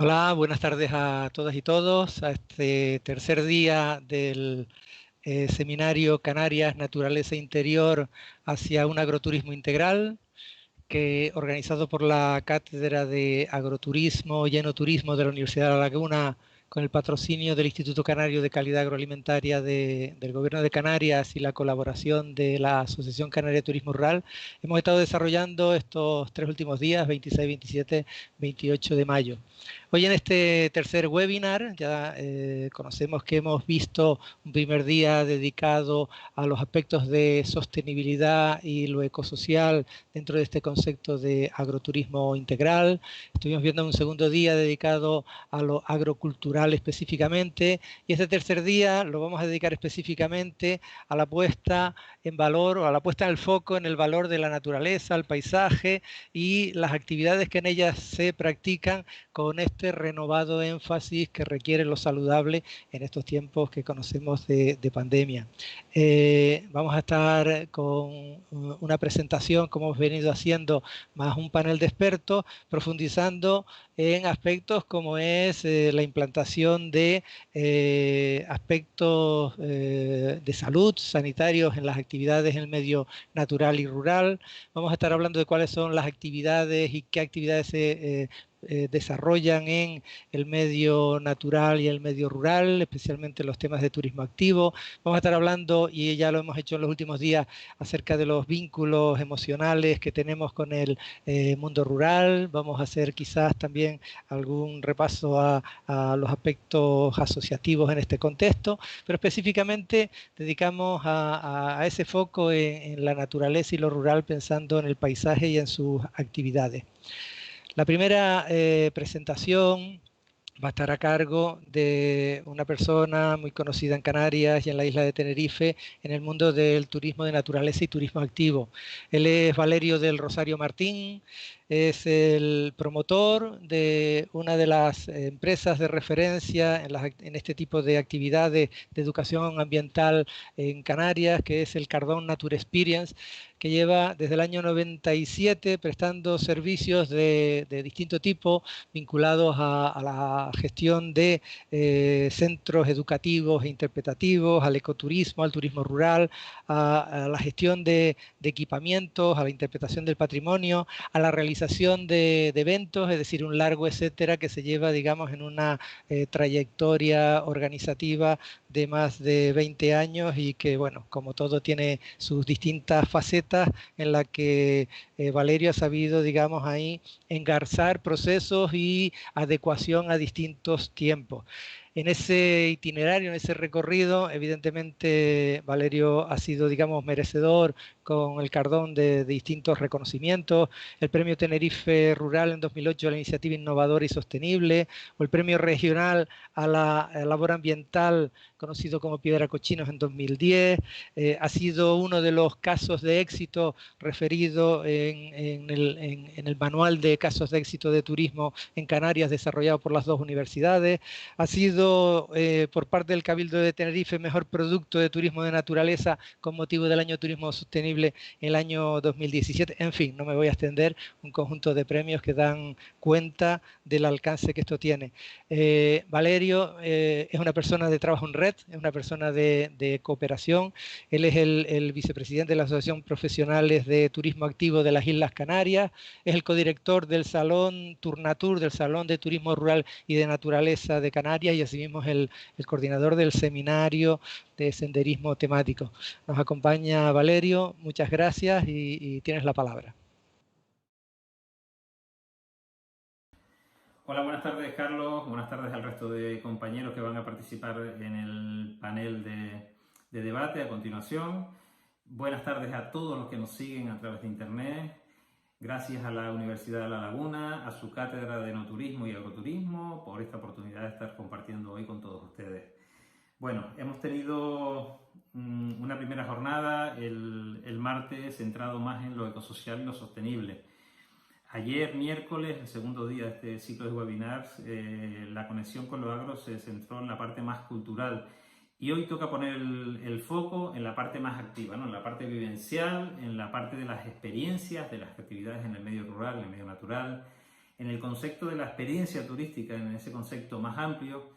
Hola, buenas tardes a todas y todos, a este tercer día del seminario Canarias, Naturaleza Interior hacia un agroturismo integral, que organizado por la Cátedra de Agroturismo y Enoturismo de la Universidad de La Laguna, con el patrocinio del Instituto Canario de Calidad Agroalimentaria del Gobierno de Canarias y la colaboración de la Asociación Canaria de Turismo Rural. Hemos estado desarrollando estos tres últimos días, 26, 27, 28 de mayo. Hoy en este tercer webinar ya conocemos que hemos visto un primer día dedicado a los aspectos de sostenibilidad y lo ecosocial dentro de este concepto de agroturismo integral. Estuvimos viendo un segundo día dedicado a lo agrocultural específicamente, y este tercer día lo vamos a dedicar específicamente a la puesta en valor o a la puesta en el foco en el valor de la naturaleza, el paisaje y las actividades que en ellas se practican con este renovado énfasis que requiere lo saludable en estos tiempos que conocemos de pandemia. Vamos a estar con una presentación, como hemos venido haciendo, más un panel de expertos, profundizando en aspectos como es la implantación de aspectos de salud, sanitarios en las actividades en el medio natural y rural. Vamos a estar hablando de cuáles son las actividades y qué actividades se desarrollan en el medio natural y el medio rural, especialmente los temas de turismo activo. Vamos a estar hablando, y ya lo hemos hecho en los últimos días, acerca de los vínculos emocionales que tenemos con el mundo rural. Vamos a hacer quizás también algún repaso a los aspectos asociativos en este contexto, pero específicamente dedicamos a ese foco en la naturaleza y lo rural, pensando en el paisaje y en sus actividades. La primera presentación va a estar a cargo de una persona muy conocida en Canarias y en la isla de Tenerife en el mundo del turismo de naturaleza y turismo activo. Él es Valerio del Rosario Martín, es el promotor de una de las empresas de referencia en este tipo de actividades de educación ambiental en Canarias, que es el Cardón Nature Experience, que lleva desde el año 97 prestando servicios de distinto tipo vinculados a la gestión de centros educativos e interpretativos, al ecoturismo, al turismo rural, a la gestión de equipamientos, a la interpretación del patrimonio, a la realización de eventos, es decir, un largo etcétera que se lleva, digamos, en una trayectoria organizativa de más de 20 años y que, bueno, como todo tiene sus distintas facetas en la que Valerio ha sabido, digamos, ahí engarzar procesos y adecuación a distintos tiempos. En ese itinerario, en ese recorrido, evidentemente Valerio ha sido, digamos, merecedor con el Cardón de distintos reconocimientos, el Premio Tenerife Rural en 2008 a la iniciativa innovadora y sostenible, o el Premio Regional a la labor ambiental conocido como Piedra Cochinos en 2010, ha sido uno de los casos de éxito referido en el manual de casos de éxito de turismo en Canarias desarrollado por las dos universidades, ha sido por parte del Cabildo de Tenerife mejor producto de turismo de naturaleza con motivo del año turismo sostenible en el año 2017, en fin, no me voy a extender, un conjunto de premios que dan cuenta del alcance que esto tiene. Valerio es una persona de trabajo en red, es una persona de cooperación, él es el vicepresidente de la Asociación Profesionales de Turismo Activo de las Islas Canarias, es el codirector del Salón Turnatur, del Salón de Turismo Rural y de Naturaleza de Canarias, y asimismo es el coordinador del seminario de senderismo temático. Nos acompaña Valerio, muchas gracias y tienes la palabra. Hola, buenas tardes Carlos, buenas tardes al resto de compañeros que van a participar en el panel de debate a continuación. Buenas tardes a todos los que nos siguen a través de internet. Gracias a la Universidad de La Laguna, a su cátedra de enoturismo y agroturismo por esta oportunidad de estar compartiendo hoy con todos ustedes. Bueno, hemos tenido una primera jornada el martes centrado más en lo ecosocial y lo sostenible. Ayer, miércoles, el segundo día de este ciclo de webinars, la conexión con lo agro se centró en la parte más cultural y hoy toca poner el foco en la parte más activa, ¿no? En la parte vivencial, en la parte de las experiencias, de las actividades en el medio rural, en el medio natural, en el concepto de la experiencia turística, en ese concepto más amplio,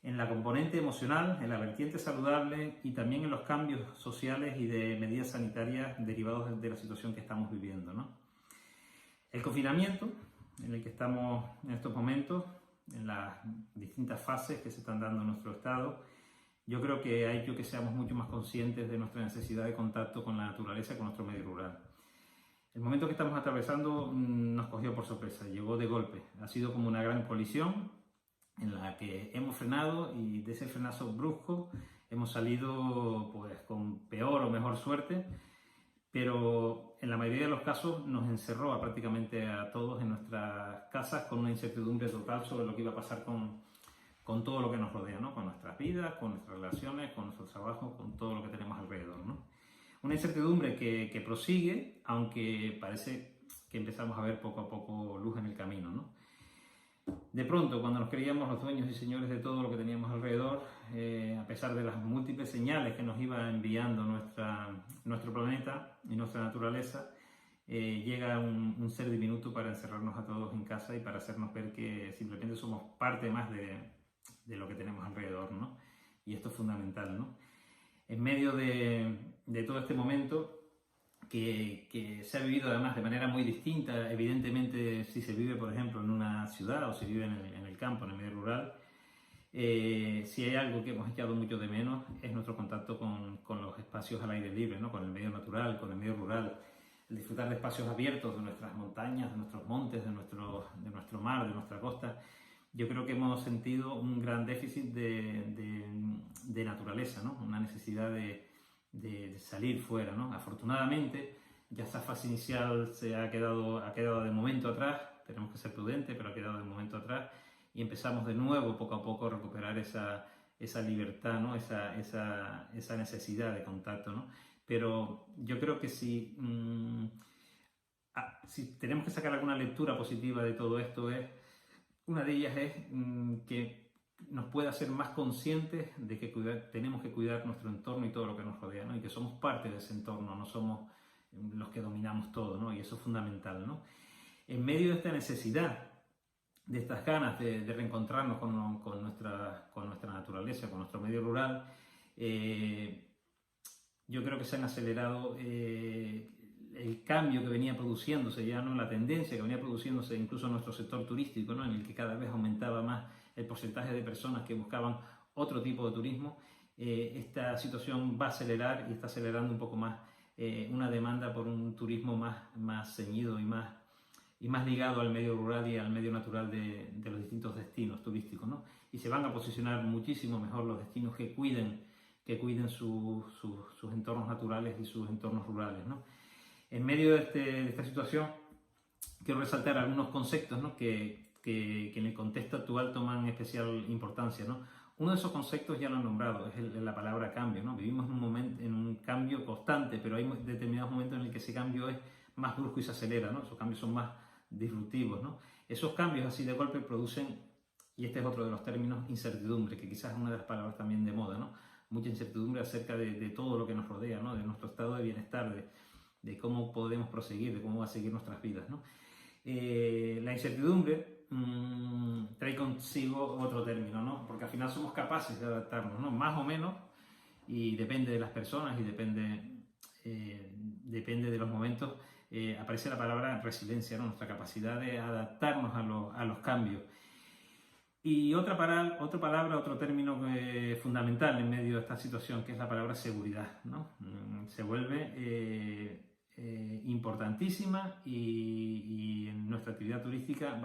en la componente emocional, en la vertiente saludable y también en los cambios sociales y de medidas sanitarias derivados de la situación que estamos viviendo, ¿no? El confinamiento en el que estamos en estos momentos, en las distintas fases que se están dando en nuestro estado, yo creo que ha hecho que seamos mucho más conscientes de nuestra necesidad de contacto con la naturaleza y con nuestro medio rural. El momento que estamos atravesando nos cogió por sorpresa, llegó de golpe. Ha sido como una gran colisión en la que hemos frenado y de ese frenazo brusco hemos salido pues con peor o mejor suerte, pero en la mayoría de los casos nos encerró prácticamente a todos en nuestras casas con una incertidumbre total sobre lo que iba a pasar con todo lo que nos rodea, ¿no? Con nuestras vidas, con nuestras relaciones, con nuestro trabajo, con todo lo que tenemos alrededor, ¿no? Una incertidumbre que prosigue, aunque parece que empezamos a ver poco a poco luz en el camino, ¿no? De pronto, cuando nos creíamos los dueños y señores de todo lo que teníamos alrededor, a pesar de las múltiples señales que nos iba enviando nuestro planeta y nuestra naturaleza, llega un ser diminuto para encerrarnos a todos en casa y para hacernos ver que simplemente somos parte más de lo que tenemos alrededor, ¿no? Y esto es fundamental, ¿no? En medio de todo este momento, que se ha vivido además de manera muy distinta, evidentemente si se vive por ejemplo en una ciudad o se vive en el campo, en el medio rural, si hay algo que hemos echado mucho de menos es nuestro contacto con los espacios al aire libre, ¿no? Con el medio natural, con el medio rural, el disfrutar de espacios abiertos, de nuestras montañas, de nuestros montes, de nuestro mar, de nuestra costa. Yo creo que hemos sentido un gran déficit de naturaleza, ¿no? Una necesidad de salir fuera, ¿no? Afortunadamente, ya esa fase inicial ha quedado de momento atrás, tenemos que ser prudentes, pero ha quedado de momento atrás y empezamos de nuevo poco a poco a recuperar esa libertad, ¿no? Esa necesidad de contacto, ¿no? Pero yo creo que si tenemos que sacar alguna lectura positiva de todo esto, una de ellas es que nos puede hacer más conscientes de que tenemos que cuidar nuestro entorno y todo lo que nos rodea, ¿no? Y que somos parte de ese entorno, no somos los que dominamos todo, ¿no? Y eso es fundamental, ¿no? En medio de esta necesidad, de estas ganas de reencontrarnos con nuestra naturaleza, con nuestro medio rural, yo creo que se han acelerado el cambio que venía produciéndose, ya no la tendencia que venía produciéndose incluso en nuestro sector turístico, ¿no? En el que cada vez aumentaba más el porcentaje de personas que buscaban otro tipo de turismo. Esta situación va a acelerar y está acelerando un poco más una demanda por un turismo más ceñido y más ligado al medio rural y al medio natural de los distintos destinos turísticos, ¿no? Y se van a posicionar muchísimo mejor los destinos que cuiden sus entornos naturales y sus entornos rurales, ¿no? En medio de esta situación, quiero resaltar algunos conceptos, ¿no? que en el contexto actual toman especial importancia, ¿no? Uno de esos conceptos ya lo he nombrado, es la palabra cambio, ¿no? Vivimos en un cambio constante, pero hay determinados momentos en el que ese cambio es más brusco y se acelera, ¿no? Esos cambios son más disruptivos, ¿no? Esos cambios así de golpe producen, y este es otro de los términos, incertidumbre, que quizás es una de las palabras también de moda, ¿no? Mucha incertidumbre acerca de todo lo que nos rodea, ¿no? De nuestro estado de bienestar, de cómo podemos proseguir, de cómo va a seguir nuestras vidas, ¿no? La incertidumbre trae consigo otro término, ¿no? Porque al final somos capaces de adaptarnos, ¿no? Más o menos, y depende de las personas y depende de los momentos, aparece la palabra resiliencia, ¿no? Nuestra capacidad de adaptarnos a los cambios. Y otro término fundamental en medio de esta situación, que es la palabra seguridad, ¿no? Se vuelve importantísima y en nuestra actividad turística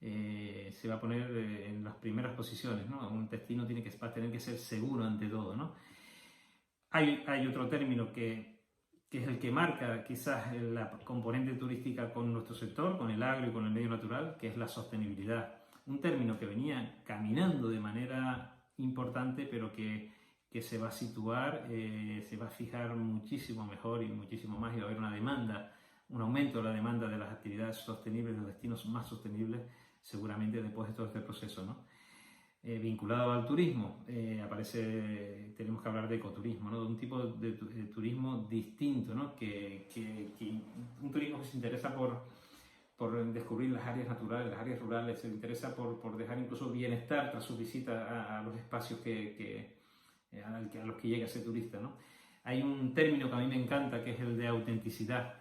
se va a poner en las primeras posiciones, ¿no? Un destino va a tener que ser seguro ante todo, ¿no? Hay otro término que es el que marca quizás la componente turística con nuestro sector, con el agro y con el medio natural, que es la sostenibilidad. Un término que venía caminando de manera importante, pero que se va a situar, se va a fijar muchísimo mejor y muchísimo más, y va a haber un aumento de la demanda de las actividades sostenibles, de los destinos más sostenibles, seguramente después de todo este proceso, ¿no? Vinculado al turismo, tenemos que hablar de ecoturismo, ¿no? De un tipo de turismo distinto, ¿no? Un turismo que se interesa por descubrir las áreas naturales, las áreas rurales, se interesa por dejar incluso bienestar tras su visita a los espacios a los que llega ese turista, ¿no? Hay un término que a mí me encanta, que es el de autenticidad,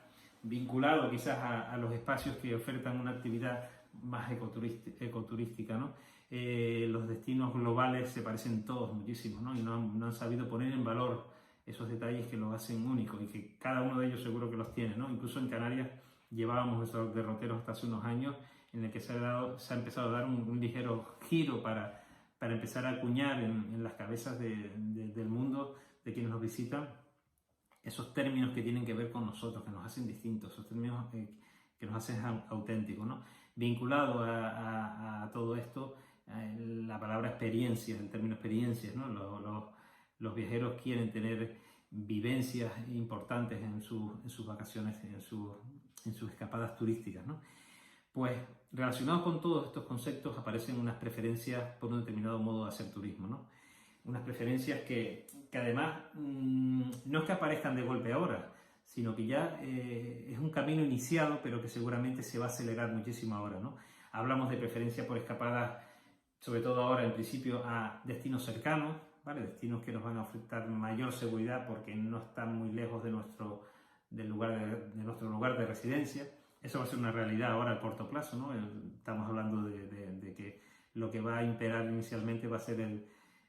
vinculado quizás a los espacios que ofertan una actividad más ecoturística, ¿no? Los destinos globales se parecen todos muchísimo, ¿no? Y no han sabido poner en valor esos detalles que los hacen únicos y que cada uno de ellos seguro que los tiene, ¿no? Incluso en Canarias llevábamos esos derroteros hasta hace unos años en el que se ha empezado a dar un ligero giro para empezar a acuñar en las cabezas del mundo, de quienes nos visitan, esos términos que tienen que ver con nosotros, que nos hacen distintos, esos términos que nos hacen auténticos, ¿no? Vinculado a todo esto, la palabra experiencias, el término experiencias, ¿no? Los viajeros quieren tener vivencias importantes en sus vacaciones, en sus escapadas turísticas, ¿no? Pues relacionados con todos estos conceptos aparecen unas preferencias por un determinado modo de hacer turismo, ¿no? Unas preferencias que además no es que aparezcan de golpe ahora, sino que ya es un camino iniciado, pero que seguramente se va a acelerar muchísimo ahora, ¿no? Hablamos de preferencia por escapadas, sobre todo ahora en principio, a destinos cercanos, ¿vale? Destinos que nos van a ofrecer mayor seguridad porque no están muy lejos de nuestro lugar de residencia. Eso va a ser una realidad ahora a corto plazo, ¿no? Estamos hablando de que lo que va a imperar inicialmente va a ser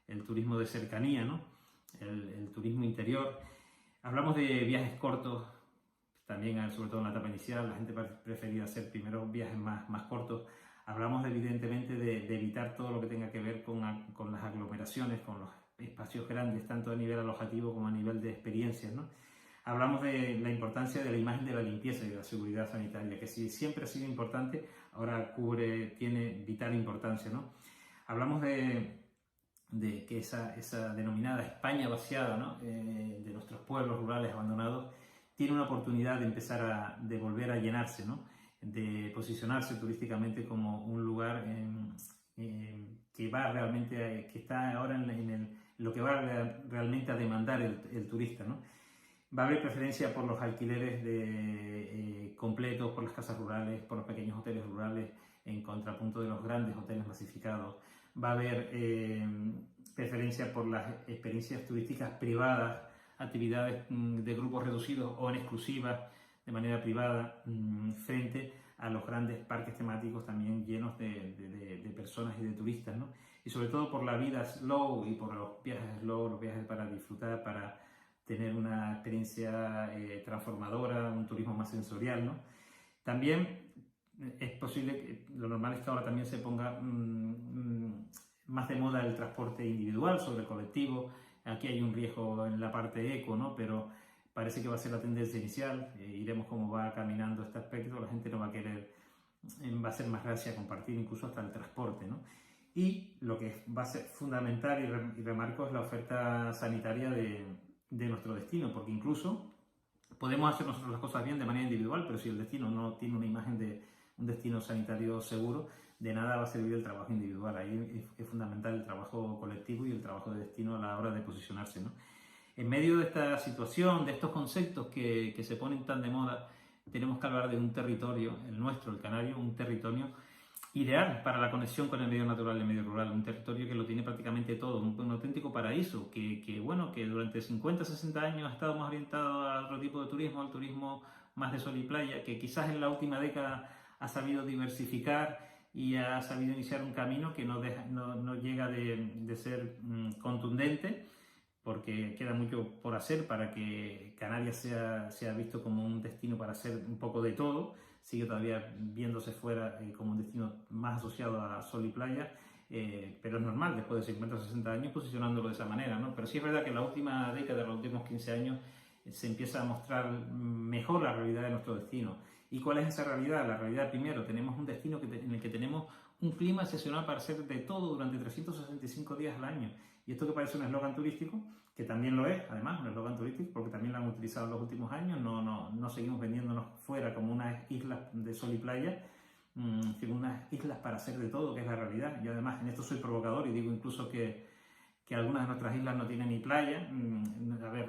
el turismo de cercanía, ¿no? El turismo interior. Hablamos de viajes cortos, también sobre todo en la etapa inicial, la gente prefería hacer primero viajes más cortos. Hablamos evidentemente de evitar todo lo que tenga que ver con las aglomeraciones, con los espacios grandes, tanto a nivel alojativo como a nivel de experiencias, ¿no? Hablamos de la importancia de la imagen de la limpieza y de la seguridad sanitaria, que si siempre ha sido importante, ahora tiene vital importancia, ¿no? Hablamos de que esa denominada España vaciada, ¿no? De nuestros pueblos rurales abandonados, tiene una oportunidad de volver a llenarse, ¿no? De posicionarse turísticamente como un lugar que está ahora en lo que va realmente a demandar el turista, ¿no? Va a haber preferencia por los alquileres completos, por las casas rurales, por los pequeños hoteles rurales, en contrapunto de los grandes hoteles masificados. Va a haber preferencia por las experiencias turísticas privadas, actividades de grupos reducidos o en exclusivas, de manera privada, frente a los grandes parques temáticos también llenos de personas y de turistas, ¿no? Y sobre todo por la vida slow y por los viajes slow, los viajes para disfrutar, para tener una experiencia transformadora, un turismo más sensorial, ¿no? También es posible, lo normal es que ahora también se ponga más de moda el transporte individual sobre el colectivo. Aquí hay un riesgo en la parte eco, ¿no? Pero parece que va a ser la tendencia inicial. Iremos cómo va caminando este aspecto. La gente no va a querer, va a ser más reacia a compartir incluso hasta el transporte, ¿no? Y lo que va a ser fundamental y remarco es la oferta sanitaria de nuestro destino, porque incluso podemos hacer nosotros las cosas bien de manera individual, pero si el destino no tiene una imagen de un destino sanitario seguro, de nada va a servir el trabajo individual. Ahí es fundamental el trabajo colectivo y el trabajo de destino a la hora de posicionarse, ¿no? En medio de esta situación, de estos conceptos que se ponen tan de moda, tenemos que hablar de un territorio, el nuestro, el canario, un territorio ideal para la conexión con el medio natural y el medio rural, un territorio que lo tiene prácticamente todo, un auténtico paraíso, que durante 50, 60 años ha estado más orientado a otro tipo de turismo, al turismo más de sol y playa, que quizás en la última década ha sabido diversificar y ha sabido iniciar un camino que no llega de ser contundente, porque queda mucho por hacer para que Canarias sea visto como un destino para hacer un poco de todo. Sigue todavía viéndose fuera como un destino más asociado a sol y playa, pero es normal después de 50 o 60 años posicionándolo de esa manera, ¿no? Pero sí es verdad que en la última década, los últimos 15 años, se empieza a mostrar mejor la realidad de nuestro destino. ¿Y cuál es esa realidad? La realidad, primero, tenemos un destino en el que tenemos un clima excepcional para hacer de todo durante 365 días al año. Y esto que parece un eslogan turístico, que también lo es, además, un eslogan turístico, porque también lo han utilizado en los últimos años, no seguimos vendiéndonos fuera como unas islas de sol y playa, sino unas islas para hacer de todo, que es la realidad. Yo además en esto soy provocador y digo incluso que algunas de nuestras islas no tienen ni playa. A ver,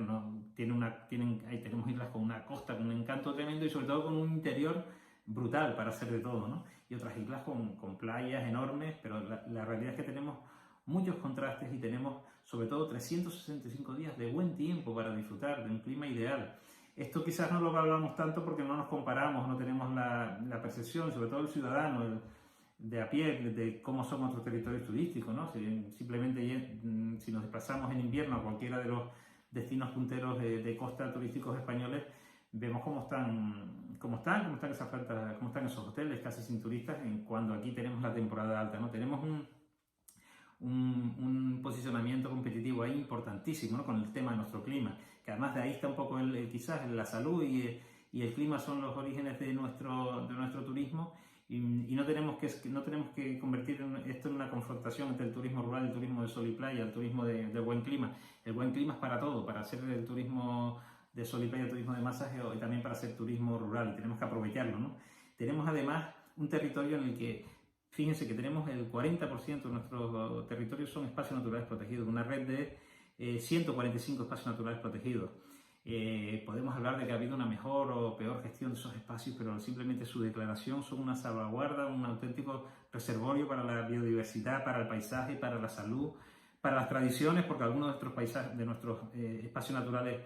tenemos islas con una costa, con un encanto tremendo y sobre todo con un interior brutal para hacer de todo, ¿no? Y otras islas con playas enormes, pero la realidad es que tenemos muchos contrastes y tenemos sobre todo 365 días de buen tiempo para disfrutar de un clima ideal. Esto quizás no lo hablamos tanto porque no nos comparamos, no tenemos la percepción, sobre todo el ciudadano, de a pie, de cómo son nuestros territorios turísticos, ¿no? Simplemente si nos desplazamos en invierno a cualquiera de los destinos punteros de costa turísticos españoles, vemos cómo están esas plantas, cómo están esos hoteles casi sin turistas, cuando aquí tenemos la temporada alta, ¿no? Tenemos un posicionamiento competitivo ahí importantísimo, ¿no? Con el tema de nuestro clima, que además de ahí está un poco quizás la salud y el clima son los orígenes de nuestro turismo, y no tenemos que convertir esto en una confrontación entre el turismo rural, el turismo de sol y playa, el turismo de buen clima. El buen clima es para todo, para hacer el turismo de sol y playa, el turismo de masaje, y también para hacer turismo rural, y tenemos que aprovecharlo, ¿no? Tenemos además un territorio en el que, fíjense que tenemos el 40% de nuestros territorios son espacios naturales protegidos, una red de 145 espacios naturales protegidos. Podemos hablar de que ha habido una mejor o peor gestión de esos espacios, pero simplemente su declaración son una salvaguarda, un auténtico reservorio para la biodiversidad, para el paisaje, para la salud, para las tradiciones, porque algunos de nuestros espacios naturales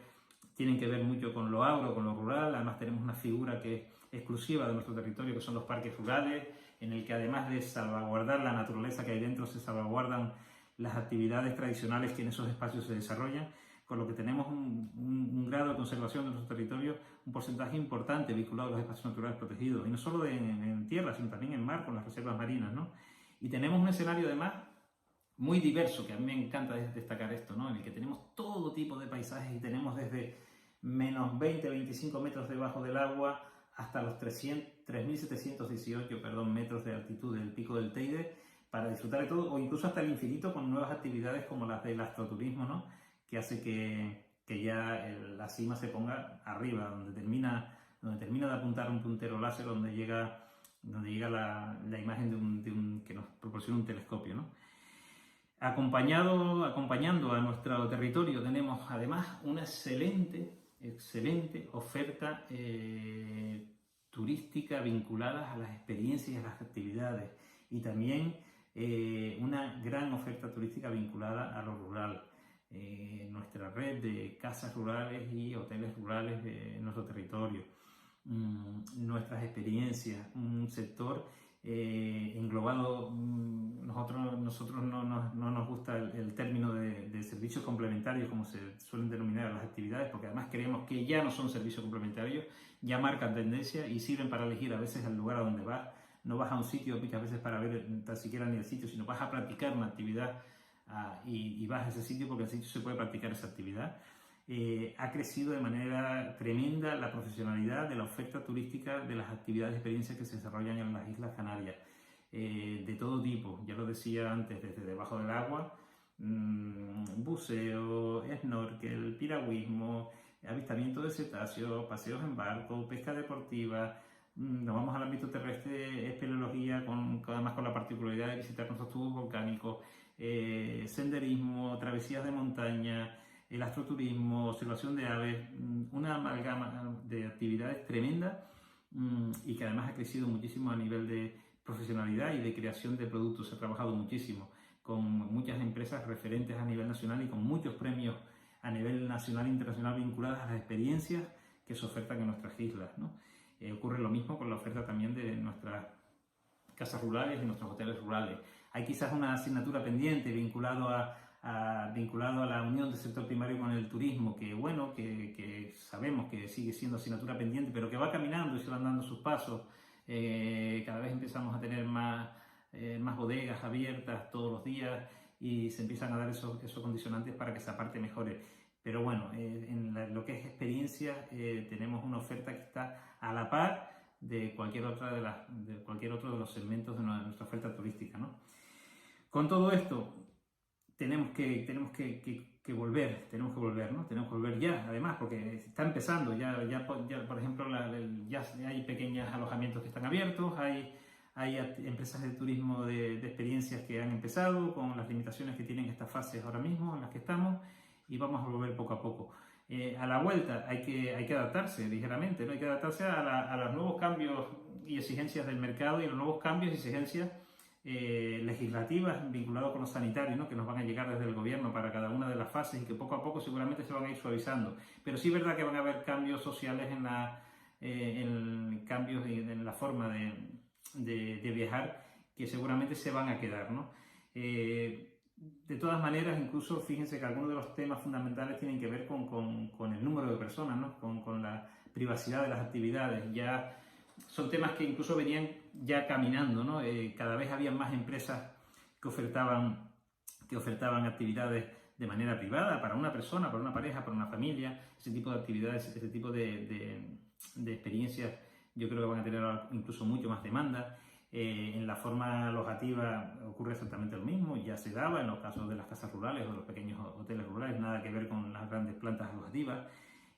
tienen que ver mucho con lo agro, con lo rural. Además tenemos una figura que es exclusiva de nuestro territorio, que son los parques rurales, en el que además de salvaguardar la naturaleza que hay dentro, se salvaguardan las actividades tradicionales que en esos espacios se desarrollan, con lo que tenemos un grado de conservación de nuestro territorio, un porcentaje importante vinculado a los espacios naturales protegidos, y no solo en tierra, sino también en mar, con las reservas marinas, ¿no? Y tenemos un escenario además muy diverso, que a mí me encanta destacar esto, ¿no? En el que tenemos todo tipo de paisajes y tenemos desde menos 20-25 metros debajo del agua hasta los 3.718 metros de altitud del pico del Teide, para disfrutar de todo, o incluso hasta el infinito, con nuevas actividades como las del astroturismo, ¿no? Que hace que ya la cima se ponga arriba, donde termina de apuntar un puntero láser, donde llega la imagen que nos proporciona un telescopio, ¿no? Acompañando a nuestro territorio tenemos además una excelente oferta turística vinculada a las experiencias y a las actividades, y también una gran oferta turística vinculada a lo rural. Nuestra red de casas rurales y hoteles rurales de nuestro territorio, nuestras experiencias, un sector englobado. Nosotros no nos gusta el término de servicios complementarios, como se suelen denominar a las actividades, porque además creemos que ya no son servicios complementarios, ya marcan tendencia y sirven para elegir a veces el lugar a donde vas. No vas a un sitio muchas veces para ver tan siquiera ni el sitio, sino vas a practicar una actividad y vas a ese sitio porque en el sitio se puede practicar esa actividad. Ha crecido de manera tremenda la profesionalidad de la oferta turística de las actividades y experiencias que se desarrollan en las Islas Canarias, de todo tipo, ya lo decía antes, desde debajo del agua, buceo, snorkel, piragüismo, avistamiento de cetáceos, paseos en barco, pesca deportiva. Nos vamos al ámbito terrestre, espeleología, además con la particularidad de visitar nuestros tubos volcánicos, senderismo, travesías de montaña, el astroturismo, observación de aves, una amalgama de actividades tremenda, y que además ha crecido muchísimo a nivel de profesionalidad y de creación de productos. Se ha trabajado muchísimo con muchas empresas referentes a nivel nacional y con muchos premios a nivel nacional e internacional vinculadas a las experiencias que se ofertan en nuestras islas, ¿no? Ocurre lo mismo con la oferta también de nuestras casas rurales y nuestros hoteles rurales. Hay quizás una asignatura pendiente vinculado a la unión del sector primario con el turismo, que sabemos que sigue siendo asignatura pendiente, pero que va caminando y se van dando sus pasos. Cada vez empezamos a tener más bodegas abiertas todos los días y se empiezan a dar esos condicionantes para que esa parte mejore. Pero bueno, en lo que es experiencia, tenemos una oferta que está a la par de cualquier otro de los segmentos de nuestra oferta turística, ¿no? Con todo esto, tenemos que volver, ¿no? Tenemos que volver ya, además, porque está empezando, ya por ejemplo, ya hay pequeños alojamientos que están abiertos, hay empresas de turismo de experiencias que han empezado con las limitaciones que tienen estas fases ahora mismo en las que estamos, y vamos a volver poco a poco. A la vuelta hay que adaptarse ligeramente, ¿no? Hay que adaptarse a los nuevos cambios y exigencias del mercado y los nuevos cambios y exigencias legislativas vinculadas con los sanitarios, ¿no? Que nos van a llegar desde el gobierno para cada una de las fases y que poco a poco seguramente se van a ir suavizando. Pero sí es verdad que van a haber cambios sociales cambios en la forma de viajar que seguramente se van a quedar, ¿no? De todas maneras, incluso fíjense que algunos de los temas fundamentales tienen que ver con el número de personas, ¿no? Con la privacidad de las actividades. Ya son temas que incluso venían ya caminando, ¿no? Cada vez había más empresas que ofertaban actividades de manera privada para una persona, para una pareja, para una familia. Ese tipo de actividades, ese tipo de experiencias, yo creo que van a tener incluso mucho más demanda. En la forma alojativa ocurre exactamente lo mismo, ya se daba en los casos de las casas rurales o de los pequeños hoteles rurales, nada que ver con las grandes plantas alojativas.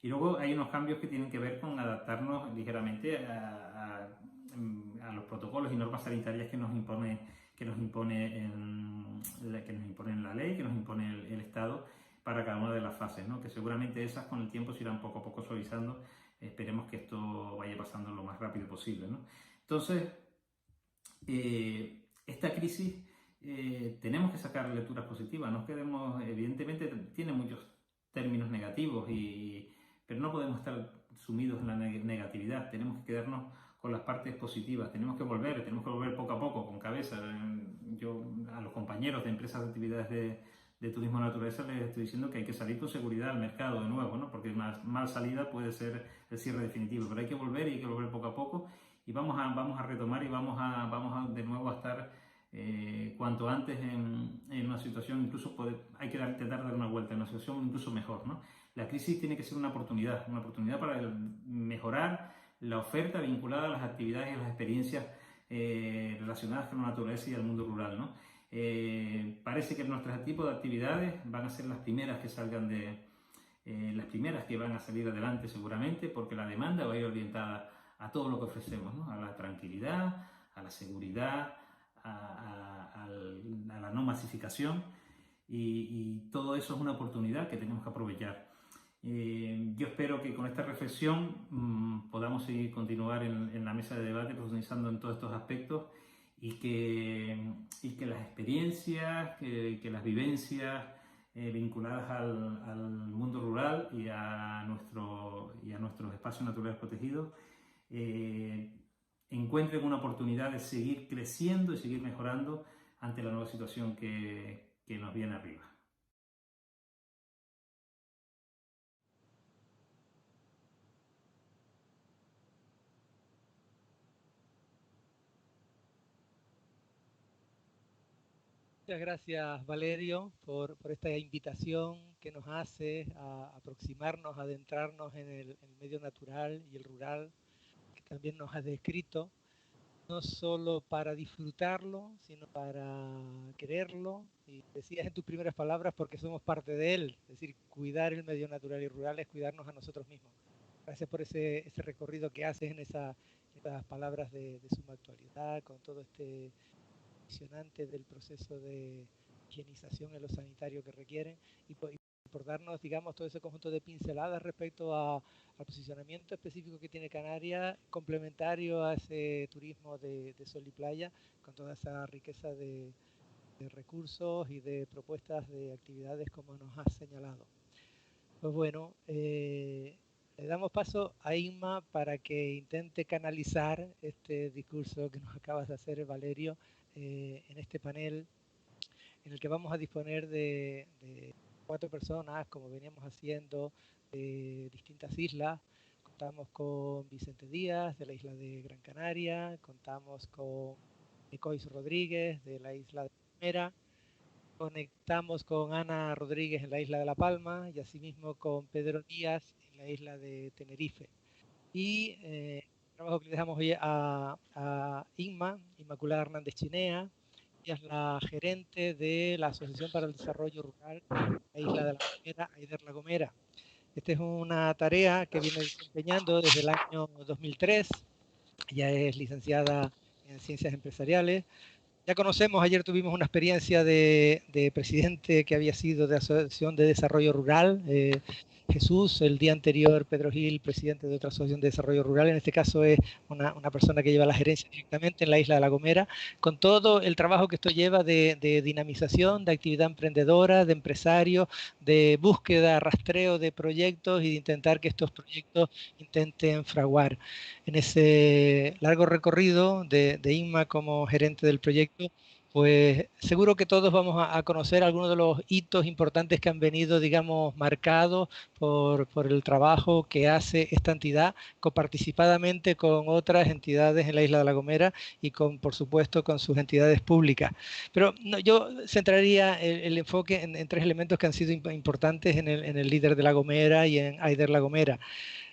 Y luego hay unos cambios que tienen que ver con adaptarnos ligeramente a los protocolos y normas sanitarias que nos impone la ley, que nos impone el Estado para cada una de las fases, ¿no? Que seguramente esas con el tiempo se irán poco a poco suavizando. Esperemos que esto vaya pasando lo más rápido posible, ¿no? Entonces, esta crisis tenemos que sacar lecturas positivas. No queremos, evidentemente tiene muchos términos negativos, pero no podemos estar sumidos en la negatividad. Tenemos que quedarnos con las partes positivas. Tenemos que volver poco a poco, con cabeza. Yo a los compañeros de empresas de actividades de turismo naturaleza les estoy diciendo que hay que salir con seguridad al mercado de nuevo, ¿no? Porque una mal salida puede ser el cierre definitivo, pero hay que volver y hay que volver poco a poco. Y vamos a retomar y vamos a de nuevo a estar cuanto antes en una situación, incluso hay que intentar dar una vuelta, en una situación incluso mejor, ¿no? La crisis tiene que ser una oportunidad para mejorar la oferta vinculada a las actividades y a las experiencias relacionadas con la naturaleza y el mundo rural, ¿no? Parece que nuestros tipos de actividades van a ser las primeras que salgan las primeras que van a salir adelante seguramente, porque la demanda va a ir orientada a todo lo que ofrecemos, ¿no? A la tranquilidad, a la seguridad, a la no masificación, y todo eso es una oportunidad que tenemos que aprovechar. Yo espero que con esta reflexión podamos continuar en la mesa de debate profundizando en todos estos aspectos y que las experiencias, que las vivencias vinculadas al mundo rural y a nuestros espacios naturales protegidos encuentren una oportunidad de seguir creciendo y seguir mejorando ante la nueva situación que nos viene arriba. Muchas gracias, Valerio, por esta invitación que nos hace a aproximarnos, a adentrarnos en el medio natural y el rural, que también nos has descrito, no solo para disfrutarlo, sino para quererlo. Y decías en tus primeras palabras, porque somos parte de él, es decir, cuidar el medio natural y rural es cuidarnos a nosotros mismos. Gracias por ese recorrido que haces en esas palabras de suma actualidad, con todo este del proceso de higienización en lo sanitario que requieren y por darnos, digamos, todo ese conjunto de pinceladas respecto al posicionamiento específico que tiene Canarias, complementario a ese turismo de sol y playa, con toda esa riqueza de recursos y de propuestas de actividades como nos has señalado. Pues bueno, le damos paso a Inma para que intente canalizar este discurso que nos acabas de hacer, Valerio, en este panel en el que vamos a disponer de 4 personas, como veníamos haciendo, de distintas islas. Contamos con Vicente Díaz, de la isla de Gran Canaria, contamos con Nicois Rodríguez, de la isla de Palmera, conectamos con Ana Rodríguez en la isla de La Palma y asimismo con Pedro Díaz en la isla de Tenerife. Y el trabajo que le dejamos hoy a Inmaculada Hernández Chinea. Ella es la gerente de la Asociación para el Desarrollo Rural de la isla de La Gomera, Aider La Gomera. Esta es una tarea que viene desempeñando desde el año 2003. Ella es licenciada en Ciencias Empresariales, Ya conocemos, ayer tuvimos una experiencia de presidente que había sido de Asociación de Desarrollo Rural, Jesús, el día anterior Pedro Gil, presidente de otra asociación de desarrollo rural, en este caso es una persona que lleva la gerencia directamente en la isla de La Gomera, con todo el trabajo que esto lleva de dinamización, de actividad emprendedora, de empresarios, de búsqueda, rastreo de proyectos y de intentar que estos proyectos intenten fraguar. En ese largo recorrido de Inma como gerente del proyecto, pues seguro que todos vamos a conocer algunos de los hitos importantes que han venido, digamos, marcados por el trabajo que hace esta entidad coparticipadamente con otras entidades en la isla de La Gomera y con, por supuesto, con sus entidades públicas. Pero no, yo centraría el enfoque en tres elementos que han sido importantes en el líder de La Gomera y en Aider La Gomera.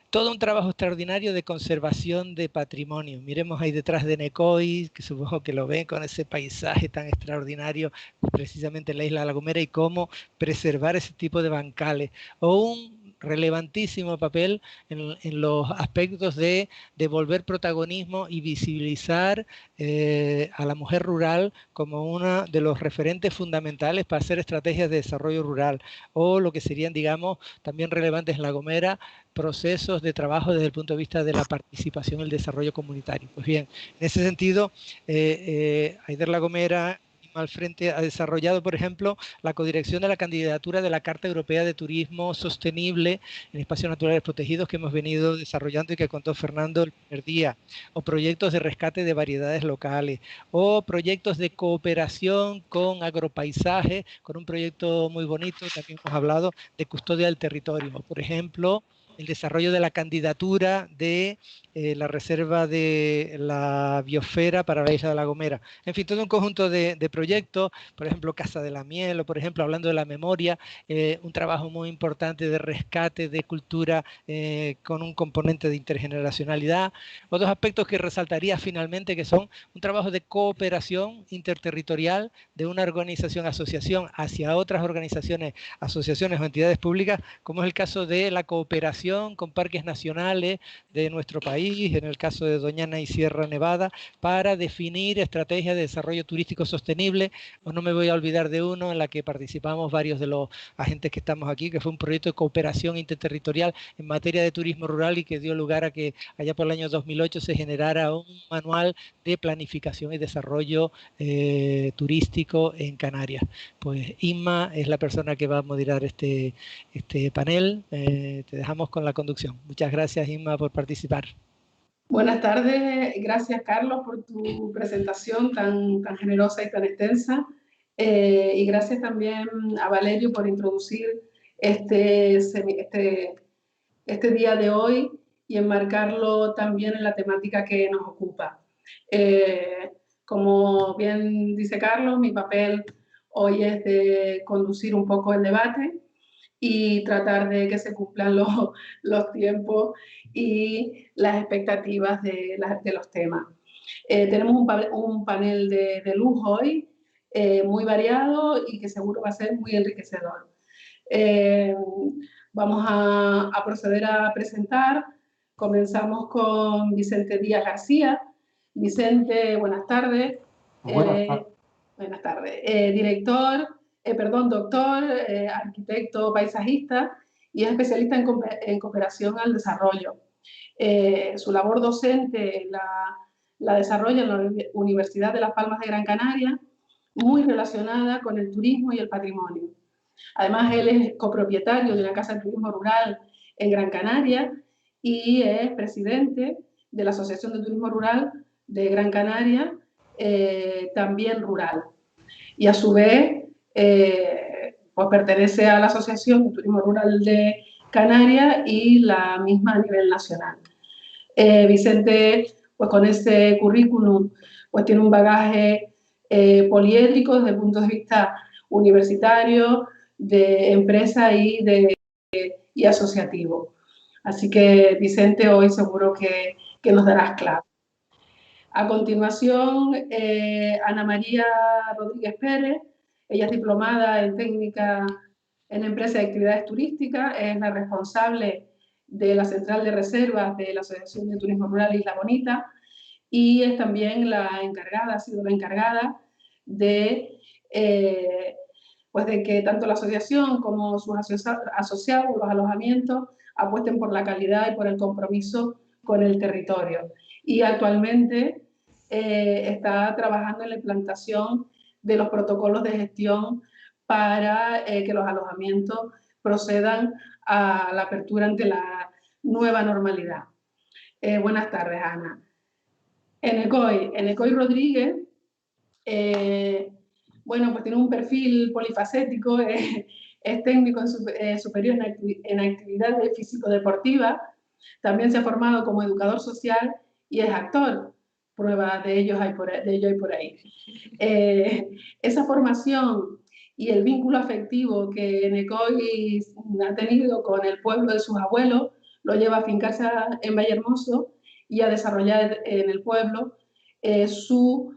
Todo un trabajo extraordinario de conservación de patrimonio. Miremos ahí detrás de Necoy, que supongo que lo ven con ese paisaje tan extraordinario, precisamente en la isla de La Gomera, y cómo preservar ese tipo de bancales. O un relevantísimo papel en los aspectos de devolver protagonismo y visibilizar a la mujer rural como uno de los referentes fundamentales para hacer estrategias de desarrollo rural, o lo que serían, digamos, también relevantes en La Gomera, procesos de trabajo desde el punto de vista de la participación y el desarrollo comunitario. Pues bien, en ese sentido, Aider La Gomera al frente ha desarrollado, por ejemplo, la codirección de la candidatura de la Carta Europea de Turismo Sostenible en Espacios Naturales Protegidos que hemos venido desarrollando y que contó Fernando el primer día, o proyectos de rescate de variedades locales, o proyectos de cooperación con agropaisaje, con un proyecto muy bonito, también hemos hablado, de custodia del territorio. Por ejemplo, el desarrollo de la candidatura de la reserva de la biosfera para la isla de La Gomera. En fin, todo un conjunto de proyectos, por ejemplo, Casa de la Miel, o por ejemplo, hablando de la memoria, un trabajo muy importante de rescate de cultura con un componente de intergeneracionalidad. Otros aspectos que resaltaría finalmente que son un trabajo de cooperación interterritorial de una organización-asociación hacia otras organizaciones, asociaciones o entidades públicas, como es el caso de la cooperación con parques nacionales de nuestro país, en el caso de Doñana y Sierra Nevada, para definir estrategias de desarrollo turístico sostenible. O no me voy a olvidar de uno en la que participamos varios de los agentes que estamos aquí, que fue un proyecto de cooperación interterritorial en materia de turismo rural y que dio lugar a que allá por el año 2008 se generara un manual de planificación y desarrollo turístico en Canarias. Pues Inma es la persona que va a moderar este panel. Te dejamos con la conducción. Muchas gracias, Inma, por participar. Buenas tardes, gracias Carlos por tu presentación tan generosa y tan extensa, y gracias también a Valerio por introducir este día de hoy y enmarcarlo también en la temática que nos ocupa. Como bien dice Carlos, mi papel hoy es de conducir un poco el debate y tratar de que se cumplan los tiempos y las expectativas de los temas. Tenemos un panel de lujo hoy, muy variado y que seguro va a ser muy enriquecedor. Vamos a proceder a presentar. Comenzamos con Vicente Díaz García. Vicente, buenas tardes. Buenas tardes. Doctor, arquitecto paisajista y es especialista en cooperación al desarrollo. Su labor docente la desarrolla en la Universidad de Las Palmas de Gran Canaria, muy relacionada con el turismo y el patrimonio. Además, él es copropietario de una casa de turismo rural en Gran Canaria y es presidente de la Asociación de Turismo Rural de Gran Canaria, también rural. Y a su vez, pues pertenece a la Asociación de Turismo Rural de Canarias y la misma a nivel nacional. Vicente, pues con ese currículum, pues tiene un bagaje poliédrico desde el punto de vista universitario, de empresa y asociativo. Así que, Vicente, hoy seguro que nos darás clave. A continuación, Ana María Rodríguez Pérez. Ella es diplomada en técnica en empresa de actividades turísticas, es la responsable de la central de reservas de la Asociación de Turismo Rural Isla Bonita y es también la encargada, ha sido la encargada de, pues de que tanto la asociación como sus asociados, los alojamientos, apuesten por la calidad y por el compromiso con el territorio. Y actualmente está trabajando en la implantación de los protocolos de gestión para que los alojamientos procedan a la apertura ante la nueva normalidad. Buenas tardes, Ana. Enecoy Rodríguez, bueno, pues tiene un perfil polifacético, es técnico superior en actividades físico-deportivas, también se ha formado como educador social y es actor. Pruebas de ello hay por ahí. Esa formación y el vínculo afectivo que Enecoy ha tenido con el pueblo de sus abuelos lo lleva a fincarse en Vallehermoso y a desarrollar en el pueblo su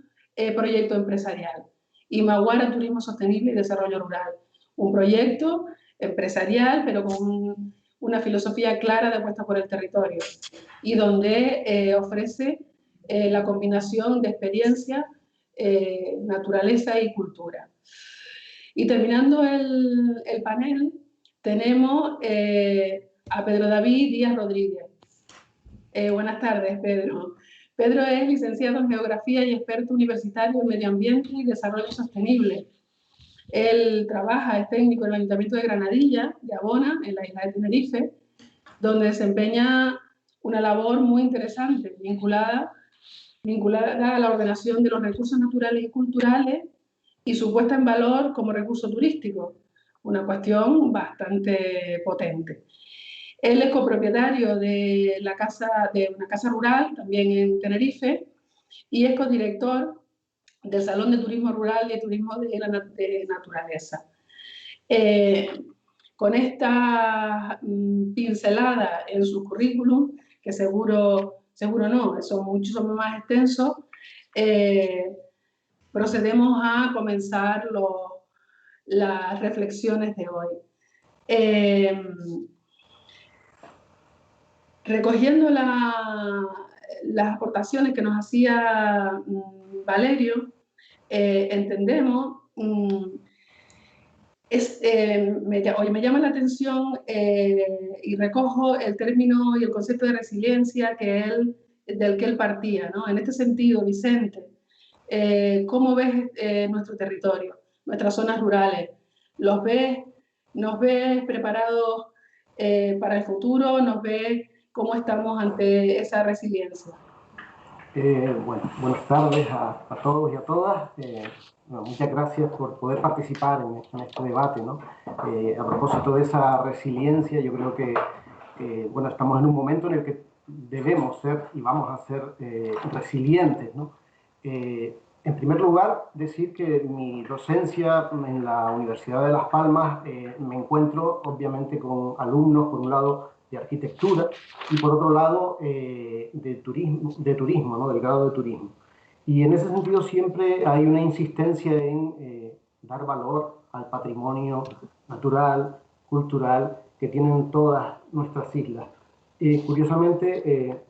proyecto empresarial. Imaguara Turismo Sostenible y Desarrollo Rural. Un proyecto empresarial, pero con una filosofía clara de apuesta por el territorio y donde ofrece la combinación de experiencia, naturaleza y cultura. Y terminando el panel, tenemos a Pedro David Díaz Rodríguez. Buenas tardes, Pedro. Pedro es licenciado en Geografía y experto universitario en Medio Ambiente y Desarrollo Sostenible. Él trabaja, es técnico en el Ayuntamiento de Granadilla, de Abona, en la isla de Tenerife, donde desempeña una labor muy interesante, vinculada a la ordenación de los recursos naturales y culturales y su puesta en valor como recurso turístico, una cuestión bastante potente. Él es copropietario de una casa rural, también en Tenerife, y es codirector del Salón de Turismo Rural y de Turismo de Naturaleza. Con esta pincelada en su currículum, que seguro no, son muchísimo más extensos, procedemos a comenzar las reflexiones de hoy. Recogiendo las aportaciones que nos hacía Valerio, entendemos, hoy me llama la atención y recojo el término y el concepto de resiliencia del que él partía, ¿no? En este sentido, Vicente, ¿cómo ves nuestro territorio, nuestras zonas rurales? ¿Nos ves preparados para el futuro? ¿Nos ves cómo estamos ante esa resiliencia? Bueno, buenas tardes a todos y a todas. Bueno, muchas gracias por poder participar en este debate, ¿no? A propósito de esa resiliencia, yo creo que bueno, estamos en un momento en el que debemos ser y vamos a ser resilientes, ¿no? En primer lugar, decir que mi docencia en la Universidad de Las Palmas me encuentro obviamente con alumnos, por un lado, de arquitectura y por otro lado de turismo, ¿no? Del grado de turismo. Y en ese sentido siempre hay una insistencia en dar valor al patrimonio natural, cultural que tienen todas nuestras islas. Curiosamente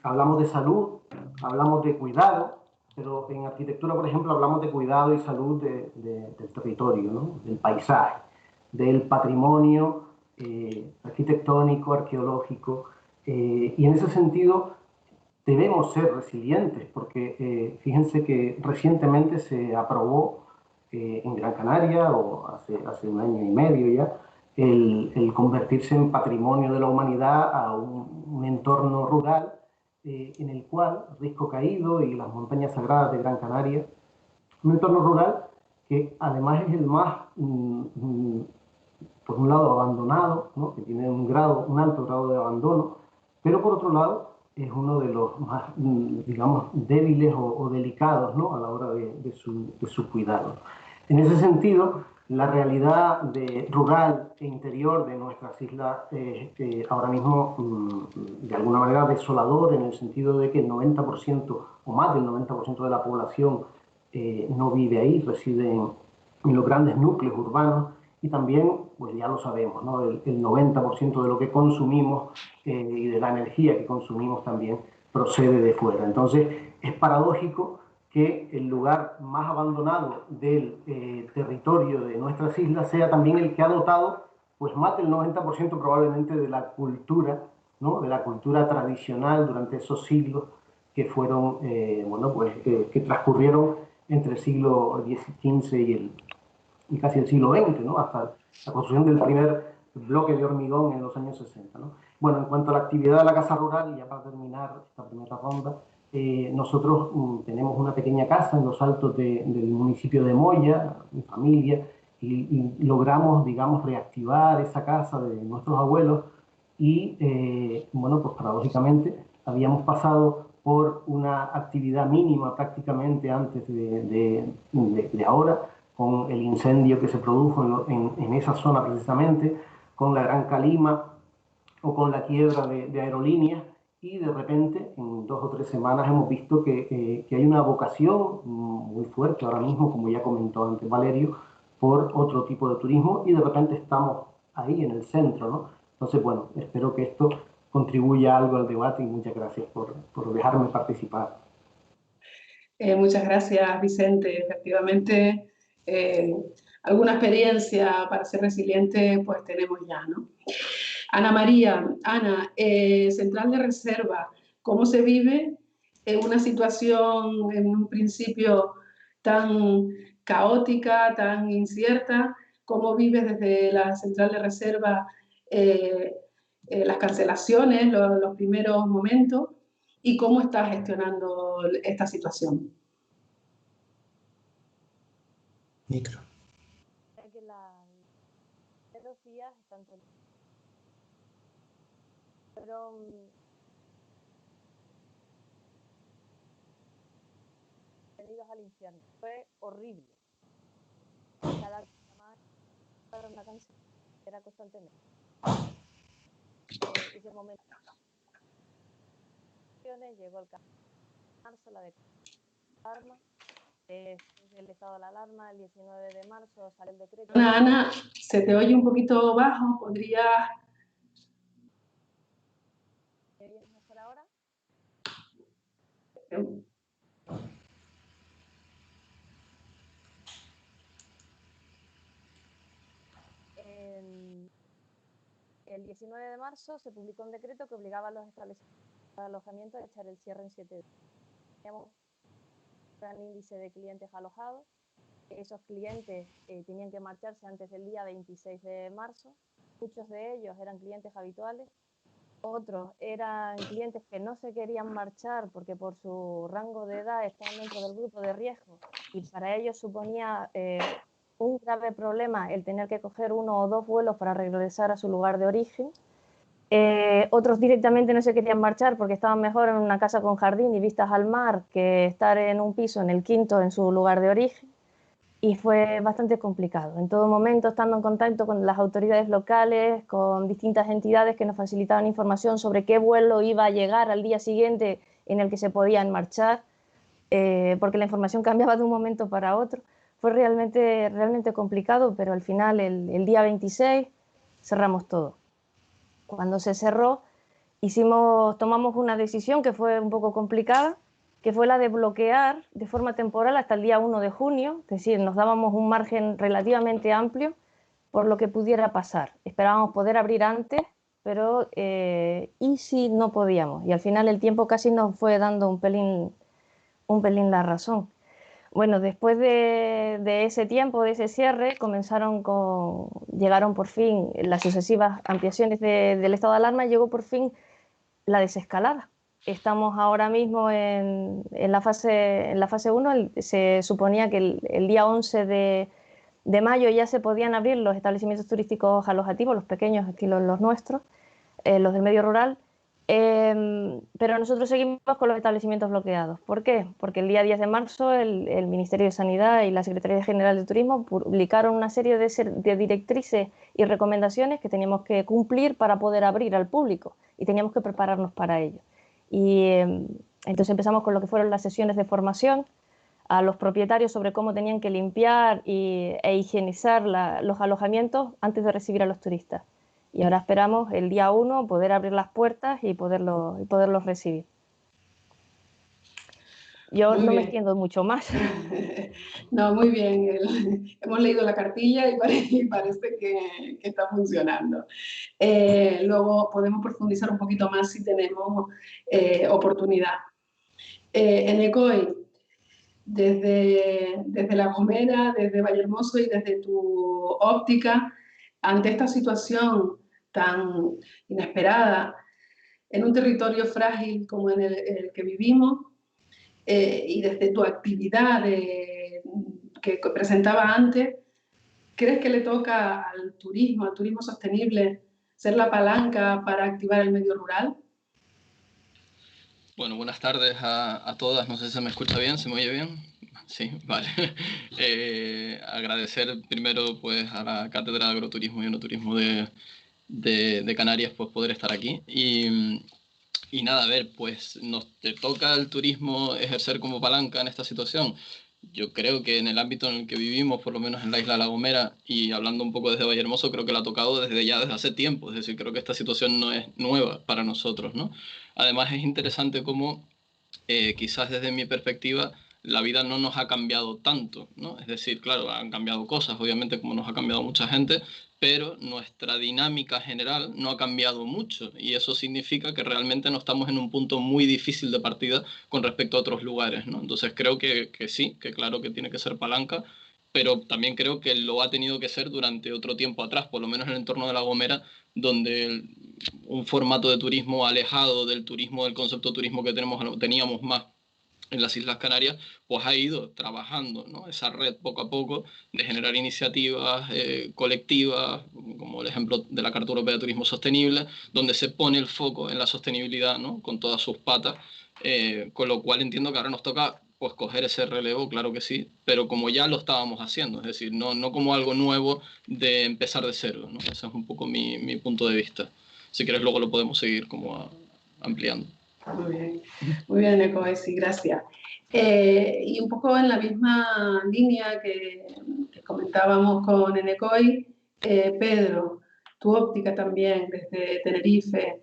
hablamos de salud, hablamos de cuidado, pero en arquitectura, por ejemplo, hablamos de cuidado y salud del territorio, ¿no? Del paisaje, del patrimonio arquitectónico, arqueológico, y en ese sentido debemos ser resilientes, porque fíjense que recientemente se aprobó en Gran Canaria, o hace un año y medio ya, el convertirse en patrimonio de la humanidad a un entorno rural en el cual Risco Caído y las montañas sagradas de Gran Canaria, un entorno rural que además es el más por un lado abandonado, ¿no? Que tiene un alto grado de abandono, pero por otro lado es uno de los más, digamos, débiles o delicados, ¿no? A la hora de su cuidado. En ese sentido, la realidad rural e interior de nuestras islas es ahora mismo de alguna manera desolador, en el sentido de que el 90% o más del 90% de la población no vive ahí, reside en los grandes núcleos urbanos. Y también, pues ya lo sabemos, ¿no? El 90% de lo que consumimos y de la energía que consumimos también procede de fuera. Entonces, es paradójico que el lugar más abandonado del territorio de nuestras islas sea también el que ha dotado pues más del 90% probablemente de la cultura, ¿no? De la cultura tradicional durante esos siglos que fueron, bueno, pues que transcurrieron entre el siglo XV y casi el siglo XX, ¿no? Hasta la construcción del primer bloque de hormigón en los años 60, ¿no? Bueno, en cuanto a la actividad de la Casa Rural, y ya para terminar esta primera ronda, nosotros tenemos una pequeña casa en los altos del municipio de Moya, mi familia, y logramos, digamos, reactivar esa casa de nuestros abuelos y, bueno, pues paradójicamente habíamos pasado por una actividad mínima prácticamente antes de ahora, con el incendio que se produjo en esa zona precisamente, con la Gran Calima o con la quiebra de aerolíneas, y de repente en 2 o 3 semanas hemos visto que hay una vocación muy fuerte ahora mismo, como ya comentó antes Valerio, por otro tipo de turismo, y de repente estamos ahí en el centro, ¿no? Entonces, bueno, espero que esto contribuya algo al debate y muchas gracias por dejarme participar. Muchas gracias, Vicente. Efectivamente, alguna experiencia para ser resiliente pues tenemos ya, ¿no? Ana María, Ana, Central de Reserva, ¿cómo se vive en una situación, en un principio tan caótica, tan incierta? ¿Cómo vives desde la Central de Reserva las cancelaciones, los primeros momentos? ¿Y cómo estás gestionando esta situación? Micro. Que los días están fueron venidos al infierno. Fue horrible. Cada vez más para una canción era constantemente. Ese momento llegó el marzo, la de alarma, el estado de la alarma, el 19 de marzo sale el decreto. Ana, se te oye un poquito bajo, ¿podrías...? ¿Me oyes mejor ahora? El 19 de marzo se publicó un decreto que obligaba a los establecimientos de alojamiento a echar el cierre en 7 días. Teníamos un gran índice de clientes alojados. Esos clientes tenían que marcharse antes del día 26 de marzo. Muchos de ellos eran clientes habituales. Otros eran clientes que no se querían marchar porque por su rango de edad estaban dentro del grupo de riesgo y para ellos suponía un grave problema el tener que coger 1 o 2 vuelos para regresar a su lugar de origen. Otros directamente no se querían marchar porque estaban mejor en una casa con jardín y vistas al mar que estar en un piso en el quinto en su lugar de origen. Y fue bastante complicado. En todo momento, estando en contacto con las autoridades locales, con distintas entidades que nos facilitaban información sobre qué vuelo iba a llegar al día siguiente en el que se podían marchar, porque la información cambiaba de un momento para otro. Fue realmente complicado, pero al final, el día 26, cerramos todo. Cuando se cerró, tomamos una decisión que fue un poco complicada, que fue la de bloquear de forma temporal hasta el día 1 de junio, es decir, nos dábamos un margen relativamente amplio por lo que pudiera pasar. Esperábamos poder abrir antes, pero ¿y si no podíamos? Y al final el tiempo casi nos fue dando un pelín la razón. Bueno, después de ese tiempo, de ese cierre, llegaron por fin las sucesivas ampliaciones del estado de alarma, llegó por fin la desescalada. Estamos ahora mismo en la fase 1, se suponía que el día 11 de mayo ya se podían abrir los establecimientos turísticos alojativos, los pequeños, estilo los nuestros, los del medio rural, pero nosotros seguimos con los establecimientos bloqueados. ¿Por qué? Porque el día 10 de marzo el Ministerio de Sanidad y la Secretaría General de Turismo publicaron una serie de directrices y recomendaciones que teníamos que cumplir para poder abrir al público y teníamos que prepararnos para ello. Y entonces empezamos con lo que fueron las sesiones de formación a los propietarios sobre cómo tenían que limpiar e higienizar los alojamientos antes de recibir a los turistas. Y ahora esperamos el día 1 poder abrir las puertas y poderlos recibir. Yo Muy no me bien. extiendo mucho más. No, muy bien. Hemos leído la cartilla y parece que está funcionando. Luego podemos profundizar un poquito más si tenemos oportunidad. En ECOI, desde La Gomera, desde Vallehermoso y desde tu óptica, ante esta situación tan inesperada, en un territorio frágil como en el que vivimos, y desde tu actividad que presentaba antes, ¿crees que le toca al turismo sostenible, ser la palanca para activar el medio rural? Bueno, buenas tardes a todas. No sé si se me escucha bien, ¿se me oye bien? Sí, vale. Agradecer primero pues, a la Cátedra de Agroturismo y Enoturismo de Canarias pues, poder estar aquí. Y nada, a ver, pues nos te toca al turismo ejercer como palanca en esta situación. Yo creo que en el ámbito en el que vivimos, por lo menos en la isla La Gomera, y hablando un poco desde Vallehermoso, creo que la ha tocado desde hace tiempo. Es decir, creo que esta situación no es nueva para nosotros, ¿no? Además es interesante cómo quizás desde mi perspectiva la vida no nos ha cambiado tanto, ¿no? Es decir, claro, han cambiado cosas, obviamente como nos ha cambiado mucha gente, pero nuestra dinámica general no ha cambiado mucho y eso significa que realmente no estamos en un punto muy difícil de partida con respecto a otros lugares, ¿no? Entonces creo que sí, que claro que tiene que ser palanca, pero también creo que lo ha tenido que ser durante otro tiempo atrás, por lo menos en el entorno de La Gomera, donde un formato de turismo alejado del turismo, del concepto de turismo que teníamos más en las Islas Canarias, pues ha ido trabajando, ¿no? Esa red poco a poco de generar iniciativas colectivas, como el ejemplo de la Carta Europea de Turismo Sostenible, donde se pone el foco en la sostenibilidad, ¿no? Con todas sus patas, con lo cual entiendo que ahora nos toca pues coger ese relevo, claro que sí, pero como ya lo estábamos haciendo, es decir, no como algo nuevo de empezar de cero, ¿no? Ese es un poco mi punto de vista. Si quieres luego lo podemos seguir como ampliando. Muy bien, Ecoesi, gracias. Y un poco en la misma línea que comentábamos con Enecoy, Pedro, tu óptica también desde Tenerife,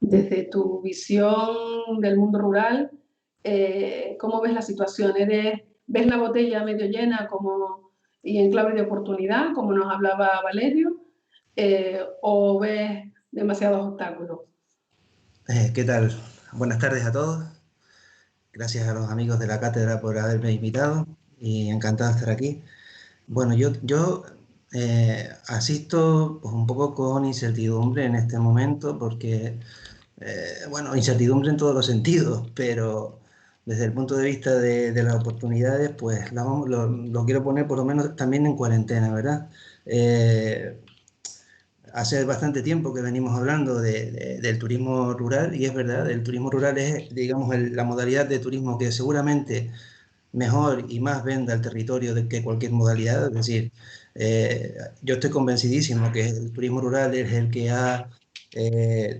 desde tu visión del mundo rural, ¿cómo ves la situación? ¿Ves la botella medio llena y en clave de oportunidad, como nos hablaba Valerio, o ves demasiados obstáculos? ¿Qué tal? Buenas tardes a todos. Gracias a los amigos de la cátedra por haberme invitado y encantado de estar aquí. Bueno, yo asisto pues, un poco con incertidumbre en este momento porque, bueno, incertidumbre en todos los sentidos, pero desde el punto de vista de las oportunidades, pues lo quiero poner por lo menos también en cuarentena, ¿verdad? Hace bastante tiempo que venimos hablando del turismo rural y es verdad, el turismo rural es, digamos, la modalidad de turismo que seguramente mejor y más vende al territorio que cualquier modalidad. Es decir, yo estoy convencidísimo que el turismo rural es el que ha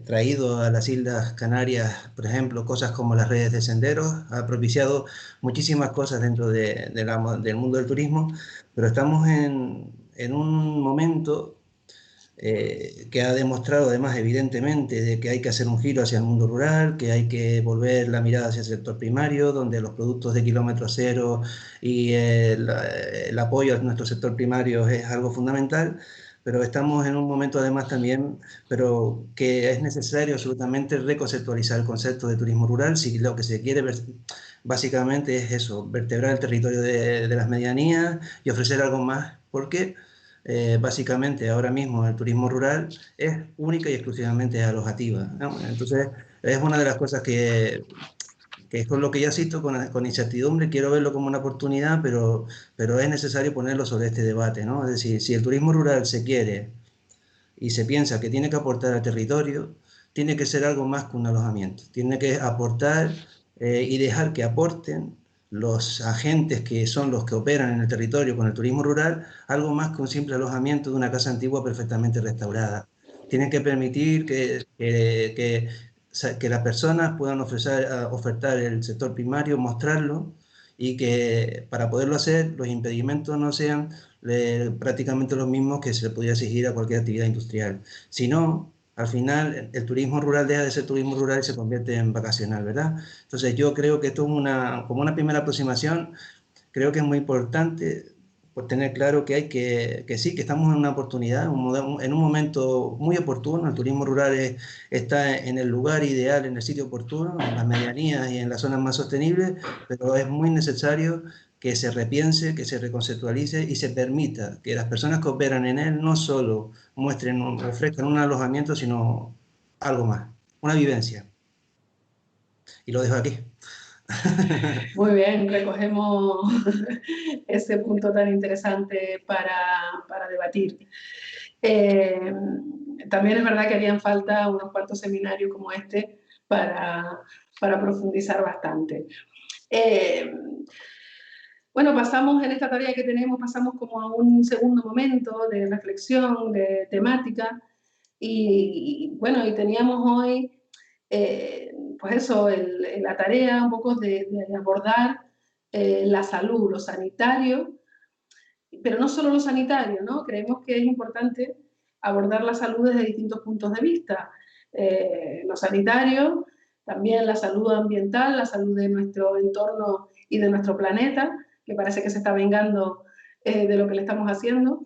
traído a las Islas Canarias, por ejemplo, cosas como las redes de senderos, ha propiciado muchísimas cosas dentro del mundo del turismo, pero estamos en un momento que ha demostrado además evidentemente de que hay que hacer un giro hacia el mundo rural, que hay que volver la mirada hacia el sector primario, donde los productos de kilómetro cero y el apoyo a nuestro sector primario es algo fundamental, pero estamos en un momento además también, pero que es necesario absolutamente reconceptualizar el concepto de turismo rural, si lo que se quiere básicamente es eso, vertebrar el territorio de las medianías y ofrecer algo más, porque básicamente ahora mismo el turismo rural es única y exclusivamente alojativa, ¿no? Entonces es una de las cosas que es con lo que yo asisto con incertidumbre, quiero verlo como una oportunidad, pero es necesario ponerlo sobre este debate, ¿no? Es decir, si el turismo rural se quiere y se piensa que tiene que aportar al territorio, tiene que ser algo más que un alojamiento, tiene que aportar y dejar que aporten los agentes que son los que operan en el territorio con el turismo rural, algo más que un simple alojamiento de una casa antigua perfectamente restaurada. Tienen que permitir que las personas puedan ofertar el sector primario, mostrarlo, y que para poderlo hacer los impedimentos no sean prácticamente los mismos que se le podría exigir a cualquier actividad industrial. Si no, al final el turismo rural deja de ser turismo rural y se convierte en vacacional, ¿verdad? Entonces yo creo que esto es como una primera aproximación. Creo que es muy importante por tener claro que hay que sí, que estamos en una oportunidad, en un momento muy oportuno. El turismo rural está en el lugar ideal, en el sitio oportuno, en las medianías y en las zonas más sostenibles, pero es muy necesario que se repiense, que se reconceptualice y se permita que las personas que operan en él no solo ofrezcan un alojamiento, sino algo más, una vivencia. Y lo dejo aquí. Muy bien, recogemos ese punto tan interesante para debatir. También es verdad que harían falta unos cuantos seminarios como este para profundizar bastante. Bueno, pasamos en esta tarea que tenemos, pasamos como a un segundo momento de reflexión, de temática, y bueno, y teníamos hoy, pues eso, la tarea un poco de abordar la salud, lo sanitario, pero no solo lo sanitario, ¿no? Creemos que es importante abordar la salud desde distintos puntos de vista. Lo sanitario, también la salud ambiental, la salud de nuestro entorno y de nuestro planeta, que parece que se está vengando de lo que le estamos haciendo,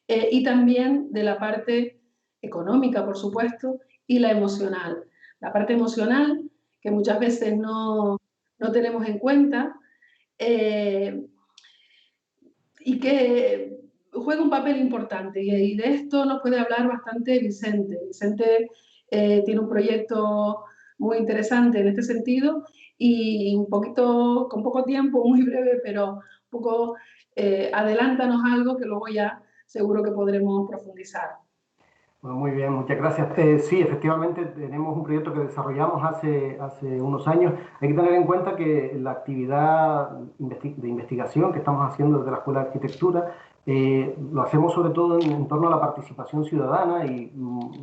y también de la parte económica, por supuesto, y la emocional. La parte emocional, que muchas veces no tenemos en cuenta, y que juega un papel importante. Y de esto nos puede hablar bastante Vicente. Vicente tiene un proyecto muy interesante en este sentido y un poquito, con poco tiempo, muy breve, pero un poco adelántanos algo que luego ya seguro que podremos profundizar. Bueno, muy bien, muchas gracias. Sí, efectivamente tenemos un proyecto que desarrollamos hace unos años. Hay que tener en cuenta que la actividad de investigación que estamos haciendo desde la Escuela de Arquitectura lo hacemos sobre todo en torno a la participación ciudadana y,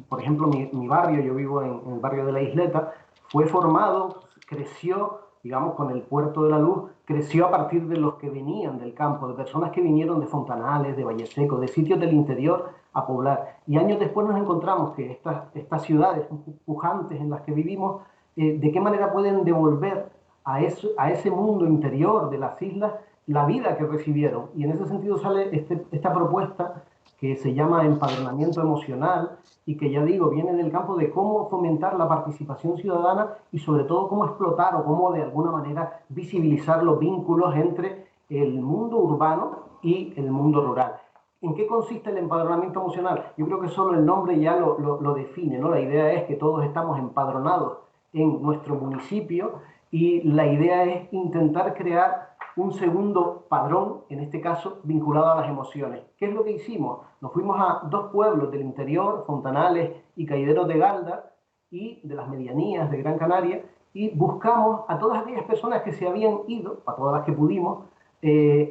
por ejemplo, mi barrio, yo vivo en el barrio de La Isleta, fue formado, creció, digamos, con el Puerto de la Luz, creció a partir de los que venían del campo, de personas que vinieron de Fontanales, de Valle Seco, de sitios del interior a poblar. Y años después nos encontramos que estas ciudades pujantes en las que vivimos, de qué manera pueden devolver a ese mundo interior de las islas la vida que recibieron. Y en ese sentido sale esta propuesta que se llama empadronamiento emocional y que, ya digo, viene del campo de cómo fomentar la participación ciudadana y sobre todo cómo explotar o cómo de alguna manera visibilizar los vínculos entre el mundo urbano y el mundo rural. ¿En qué consiste el empadronamiento emocional? Yo creo que solo el nombre ya lo define, ¿no? La idea es que todos estamos empadronados en nuestro municipio y la idea es intentar crear un segundo padrón, en este caso vinculado a las emociones. ¿Qué es lo que hicimos? Nos fuimos a dos pueblos del interior, Fontanales y Caideros de Galda, y de las medianías de Gran Canaria, y buscamos a todas aquellas personas que se habían ido, a todas las que pudimos,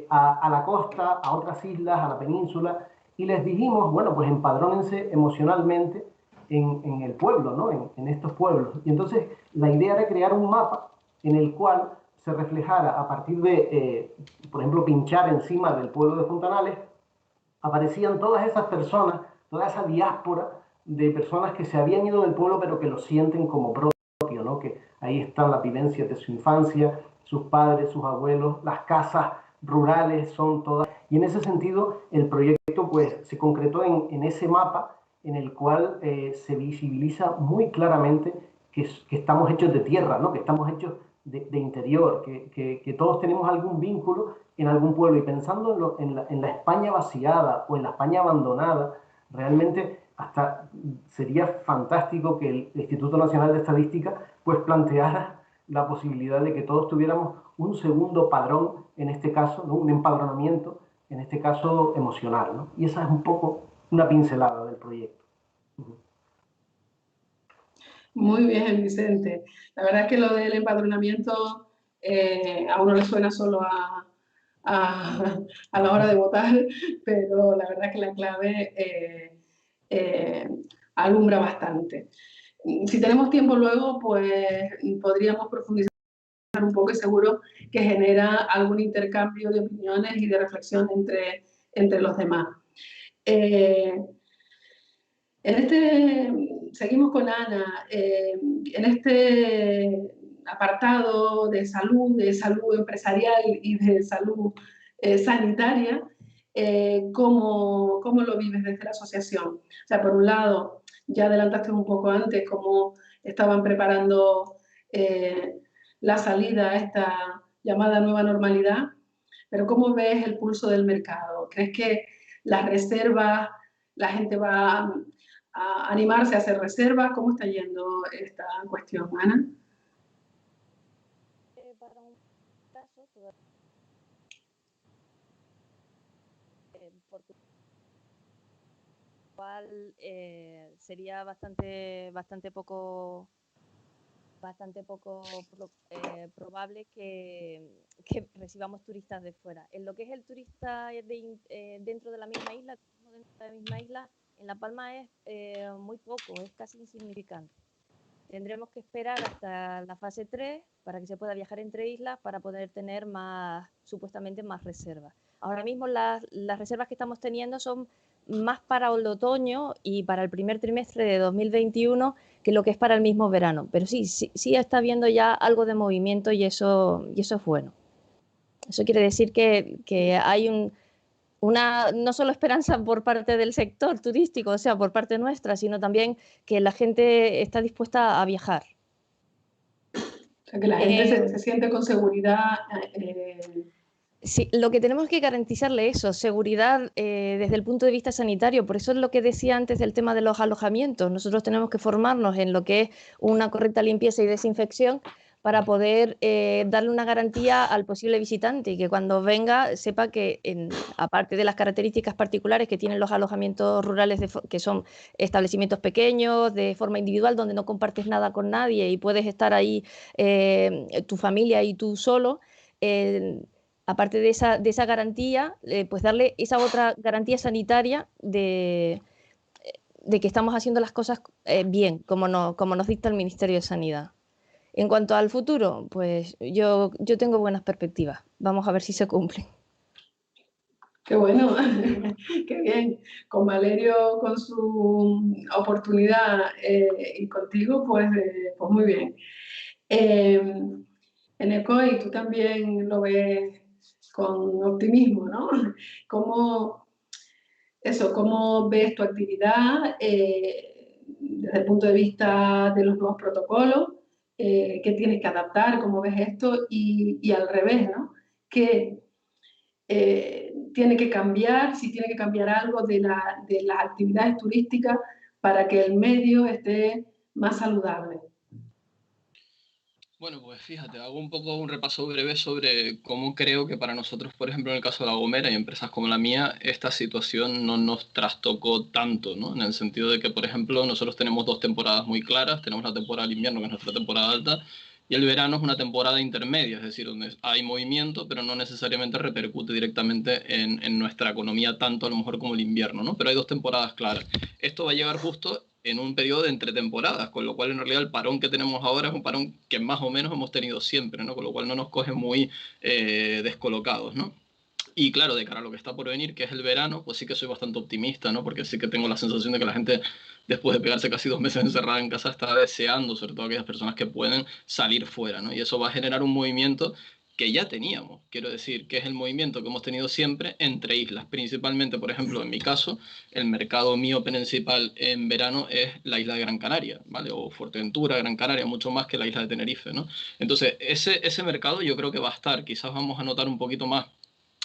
a la costa, a otras islas, a la península, y les dijimos, bueno, pues empadrónense emocionalmente en el pueblo, ¿no? En estos pueblos. Y entonces la idea era crear un mapa en el cual se reflejara a partir de, por ejemplo, pinchar encima del pueblo de Fontanales, aparecían todas esas personas, toda esa diáspora de personas que se habían ido del pueblo pero que lo sienten como propio, ¿no? Que ahí están las vivencias de su infancia, sus padres, sus abuelos, las casas rurales son todas. Y en ese sentido el proyecto pues se concretó en ese mapa en el cual se visibiliza muy claramente que estamos hechos de tierra, ¿no? Que estamos hechos de interior, que todos tenemos algún vínculo en algún pueblo. Y pensando en la España vaciada o en la España abandonada, realmente hasta sería fantástico que el Instituto Nacional de Estadística pues planteara la posibilidad de que todos tuviéramos un segundo padrón, en este caso, ¿no? Un empadronamiento, en este caso emocional, ¿no? Y esa es un poco una pincelada del proyecto. Muy bien, Vicente. La verdad es que lo del empadronamiento a uno le suena solo a la hora de votar, pero la verdad es que la clave alumbra bastante. Si tenemos tiempo luego, pues podríamos profundizar un poco y seguro que genera algún intercambio de opiniones y de reflexión entre los demás. Seguimos con Ana, en este apartado de salud empresarial y de salud sanitaria, ¿cómo lo vives desde la asociación? O sea, por un lado, ya adelantaste un poco antes cómo estaban preparando la salida a esta llamada nueva normalidad, pero ¿cómo ves el pulso del mercado? ¿Crees que las reservas, la gente va a animarse a hacer reservas? ¿Cómo está yendo esta cuestión, Ana? Para un caso, porque cual sería bastante poco probable que recibamos turistas de fuera. En lo que es el turista dentro de la misma isla, en La Palma es muy poco, es casi insignificante. Tendremos que esperar hasta la fase 3 para que se pueda viajar entre islas para poder tener supuestamente más reservas. Ahora mismo las reservas que estamos teniendo son más para el otoño y para el primer trimestre de 2021 que lo que es para el mismo verano. Pero sí está habiendo ya algo de movimiento y eso es bueno. Eso quiere decir que hay no solo esperanza por parte del sector turístico, o sea, por parte nuestra, sino también que la gente está dispuesta a viajar. O sea, que la gente se siente con seguridad. Sí, lo que tenemos que garantizarle eso, seguridad desde el punto de vista sanitario. Por eso es lo que decía antes del tema de los alojamientos. Nosotros tenemos que formarnos en lo que es una correcta limpieza y desinfección para poder darle una garantía al posible visitante y que cuando venga sepa que, aparte de las características particulares que tienen los alojamientos rurales, que son establecimientos pequeños, de forma individual, donde no compartes nada con nadie y puedes estar ahí tu familia y tú solo, aparte de esa garantía, pues darle esa otra garantía sanitaria de que estamos haciendo las cosas bien, como nos dicta el Ministerio de Sanidad. En cuanto al futuro, pues yo tengo buenas perspectivas. Vamos a ver si se cumplen. Qué bueno, qué bien. Con Valerio, con su oportunidad y contigo, pues muy bien. Enecoy, tú también lo ves con optimismo, ¿no? ¿Cómo ves tu actividad desde el punto de vista de los nuevos protocolos? ¿Qué tienes que adaptar? ¿Cómo ves esto? Y al revés, ¿no? ¿Qué tiene que cambiar, si tiene que cambiar algo de las actividades turísticas para que el medio esté más saludable? Bueno, pues fíjate, hago un poco un repaso breve sobre cómo creo que para nosotros, por ejemplo, en el caso de La Gomera y empresas como la mía, esta situación no nos trastocó tanto, ¿no? En el sentido de que, por ejemplo, nosotros tenemos dos temporadas muy claras. Tenemos la temporada de invierno, que es nuestra temporada alta, y el verano es una temporada intermedia, es decir, donde hay movimiento, pero no necesariamente repercute directamente en nuestra economía tanto a lo mejor como el invierno, ¿no? Pero hay dos temporadas claras. Esto va a llegar justo en un periodo de entre temporadas, con lo cual en realidad el parón que tenemos ahora es un parón que más o menos hemos tenido siempre, ¿no? Con lo cual no nos coge muy descolocados, ¿no? Y claro, de cara a lo que está por venir, que es el verano, pues sí que soy bastante optimista, ¿no? Porque sí que tengo la sensación de que la gente, después de pegarse casi 2 meses encerrada en casa, está deseando, sobre todo aquellas personas que pueden salir fuera, ¿no? Y eso va a generar un movimiento que ya teníamos, quiero decir, que es el movimiento que hemos tenido siempre entre islas. Principalmente, por ejemplo, en mi caso, el mercado mío principal en verano es la isla de Gran Canaria, ¿vale? O Fuerteventura, Gran Canaria, mucho más que la isla de Tenerife, ¿no? Entonces, ese mercado yo creo que va a estar. Quizás vamos a notar un poquito más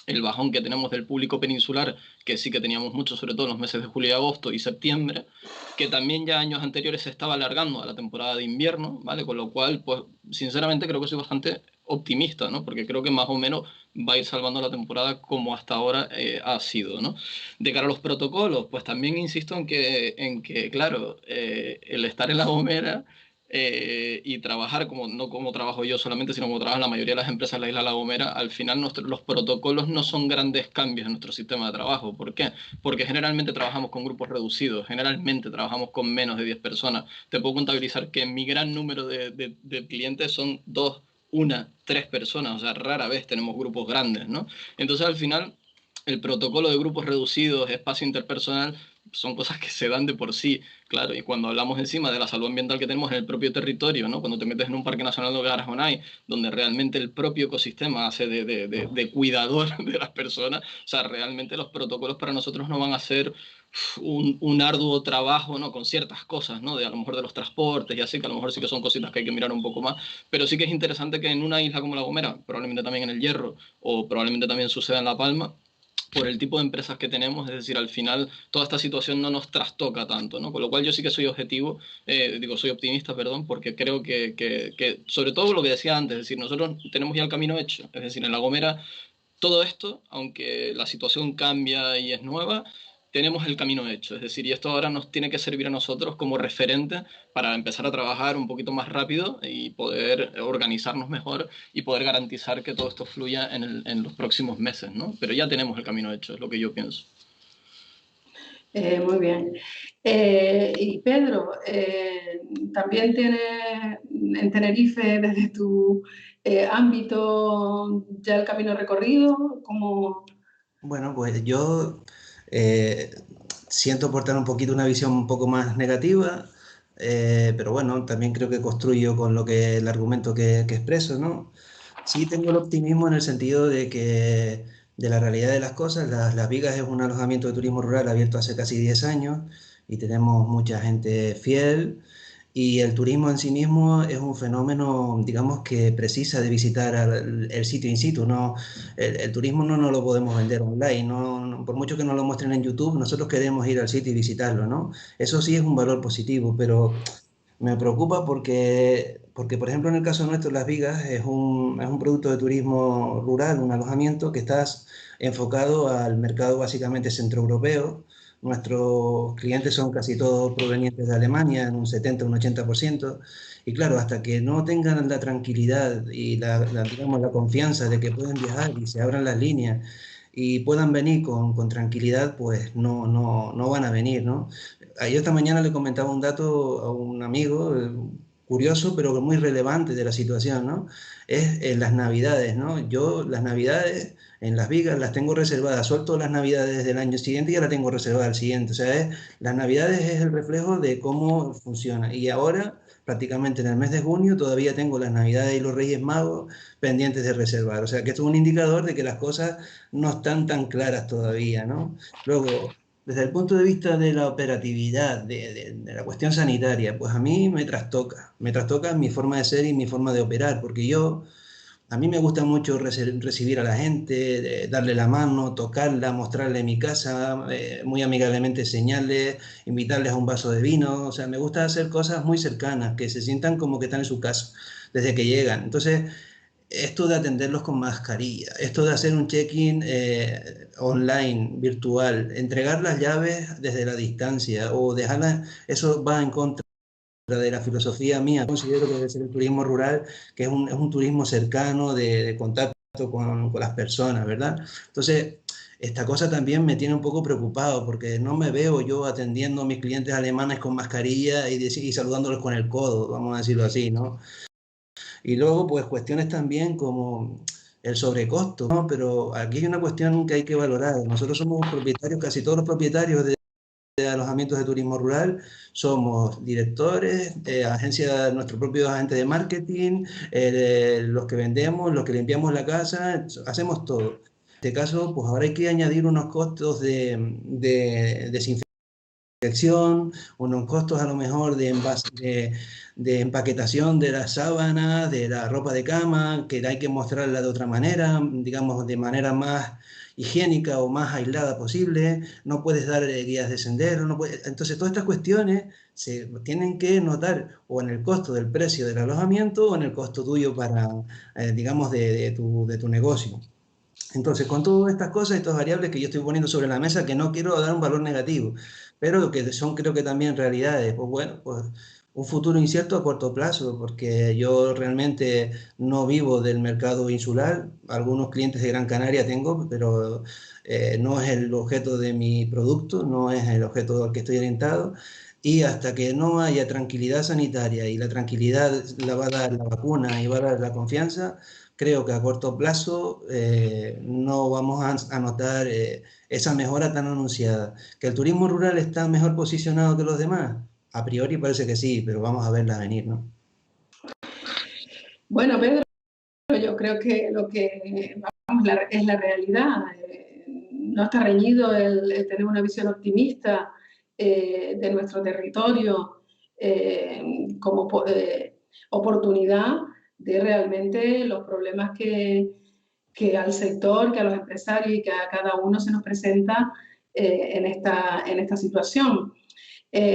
el bajón que tenemos del público peninsular, que sí que teníamos mucho, sobre todo en los meses de julio y agosto y septiembre, que también ya años anteriores se estaba alargando a la temporada de invierno, ¿vale? Con lo cual, pues, sinceramente creo que soy bastante optimista, ¿no? Porque creo que más o menos va a ir salvando la temporada como hasta ahora ha sido, ¿no? De cara a los protocolos, pues también insisto en que claro, el estar en La Gomera y trabajar no como trabajo yo solamente, sino como trabajan la mayoría de las empresas en la isla La Gomera, al final los protocolos no son grandes cambios en nuestro sistema de trabajo. ¿Por qué? Porque generalmente trabajamos con grupos reducidos, generalmente trabajamos con menos de 10 personas. Te puedo contabilizar que mi gran número de clientes son 2, 1, 3 personas, o sea, rara vez tenemos grupos grandes, ¿no? Entonces, al final, el protocolo de grupos reducidos, espacio interpersonal, son cosas que se dan de por sí, claro, y cuando hablamos encima de la salud ambiental que tenemos en el propio territorio, ¿no? Cuando te metes en un Parque Nacional de Garajonay, donde realmente el propio ecosistema hace de cuidador de las personas, o sea, realmente los protocolos para nosotros no van a ser un arduo trabajo, ¿no? Con ciertas cosas, ¿no? De a lo mejor de los transportes y así, que a lo mejor sí que son cositas que hay que mirar un poco más, pero sí que es interesante que en una isla como La Gomera, probablemente también en El Hierro, o probablemente también suceda en La Palma, por el tipo de empresas que tenemos, es decir, al final toda esta situación no nos trastoca tanto, ¿no? Con lo cual yo sí que soy objetivo, soy optimista, perdón, porque creo que, sobre todo lo que decía antes, es decir, nosotros tenemos ya el camino hecho, es decir, en La Gomera todo esto, aunque la situación cambia y es nueva, tenemos el camino hecho. Es decir, y esto ahora nos tiene que servir a nosotros como referente para empezar a trabajar un poquito más rápido y poder organizarnos mejor y poder garantizar que todo esto fluya en los próximos meses, ¿no? Pero ya tenemos el camino hecho, es lo que yo pienso. Muy bien. Y Pedro, también tienes en Tenerife, desde tu ámbito, ya el camino recorrido, como... Bueno, pues yo siento aportar un poquito una visión un poco más negativa, pero bueno, también creo que construyo con lo que el argumento que expreso, ¿no? Sí tengo el optimismo en el sentido de que de la realidad de las cosas, Las Vigas es un alojamiento de turismo rural abierto hace casi 10 años y tenemos mucha gente fiel. Y el turismo en sí mismo es un fenómeno, digamos, que precisa de visitar el sitio in situ. ¿No? El turismo no nos lo podemos vender online. Por mucho que nos lo muestren en YouTube, nosotros queremos ir al sitio y visitarlo, ¿no? Eso sí es un valor positivo, pero me preocupa porque, por ejemplo, en el caso nuestro, Las Vigas es un producto de turismo rural, un alojamiento que está enfocado al mercado básicamente centroeuropeo. Nuestros clientes son casi todos provenientes de Alemania, en un 70, un 80%. Y claro, hasta que no tengan la tranquilidad y digamos, la confianza de que pueden viajar y se abran las líneas y puedan venir con tranquilidad, pues no van a venir, ¿no? Yo esta mañana le comentaba un dato a un amigo, curioso, pero muy relevante de la situación, ¿no? Es en las Navidades, ¿no? Yo las Navidades en Las Vigas las tengo reservadas, suelto las Navidades del año siguiente y ya la tengo reservada al siguiente. O sea, las Navidades es el reflejo de cómo funciona. Y ahora, prácticamente en el mes de junio, todavía tengo las Navidades y los Reyes Magos pendientes de reservar. O sea, que esto es un indicador de que las cosas no están tan claras todavía, ¿no? Luego, desde el punto de vista de la operatividad, de la cuestión sanitaria, pues a mí me trastoca mi forma de ser y mi forma de operar, porque a mí me gusta mucho recibir a la gente, darle la mano, tocarla, mostrarle mi casa, muy amigablemente enseñarles, invitarles a un vaso de vino, o sea, me gusta hacer cosas muy cercanas, que se sientan como que están en su casa desde que llegan. Entonces, esto de atenderlos con mascarilla, esto de hacer un check-in online, virtual, entregar las llaves desde la distancia o dejarlas, eso va en contra de la filosofía mía. Considero que debe ser el turismo rural, que es un turismo cercano, de contacto con las personas, ¿verdad? Entonces, esta cosa también me tiene un poco preocupado porque no me veo yo atendiendo a mis clientes alemanes con mascarilla y saludándolos con el codo, vamos a decirlo así, ¿no? Y luego, pues cuestiones también como el sobrecosto, ¿no? Pero aquí hay una cuestión que hay que valorar. Nosotros somos propietarios, casi todos los propietarios de alojamientos de turismo rural, somos directores, nuestros propios agentes de marketing, los que vendemos, los que limpiamos la casa, hacemos todo. En este caso, pues ahora hay que añadir unos costos de desinfección, unos costos a lo mejor de empaquetación de las sábanas, de la ropa de cama, que hay que mostrarla de otra manera, digamos, de manera más higiénica o más aislada posible. No puedes dar guías de sendero, entonces todas estas cuestiones se tienen que notar o en el costo del precio del alojamiento o en el costo tuyo para, digamos, de tu negocio. Entonces, con todas estas cosas, estas variables que yo estoy poniendo sobre la mesa, que no quiero dar un valor negativo, pero que son, creo que también realidades, pues bueno, pues un futuro incierto a corto plazo, porque yo realmente no vivo del mercado insular. Algunos clientes de Gran Canaria tengo, pero no es el objeto de mi producto, no es el objeto al que estoy orientado. Y hasta que no haya tranquilidad sanitaria, y la tranquilidad la va a dar la vacuna y va a dar la confianza, creo que a corto plazo no vamos a notar esa mejora tan anunciada. ¿Que el turismo rural está mejor posicionado que los demás? A priori parece que sí, pero vamos a verla venir, ¿no? Bueno, Pedro, yo creo que lo que vamos, es la realidad. No está reñido el tener una visión optimista de nuestro territorio como oportunidad de realmente los problemas que al sector, que a los empresarios y que a cada uno se nos presenta en esta situación.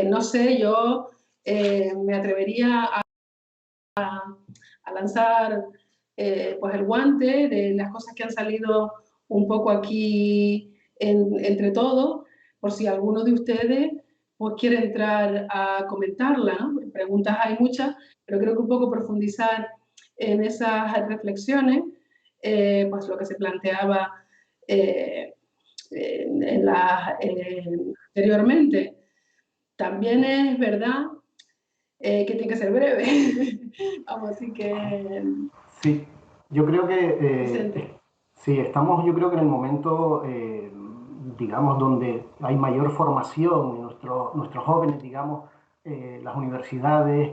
No sé, yo me atrevería a lanzar pues el guante de las cosas que han salido un poco aquí entre todos, por si alguno de ustedes pues, quiere entrar a comentarla, ¿no? Preguntas hay muchas, pero creo que un poco profundizar en esas reflexiones, pues lo que se planteaba anteriormente. También es verdad que tiene que ser breve. Vamos, así que... Sí, yo creo que Vicente. sí, estamos yo creo que en el momento, digamos, donde hay mayor formación en nuestros jóvenes, digamos, las universidades.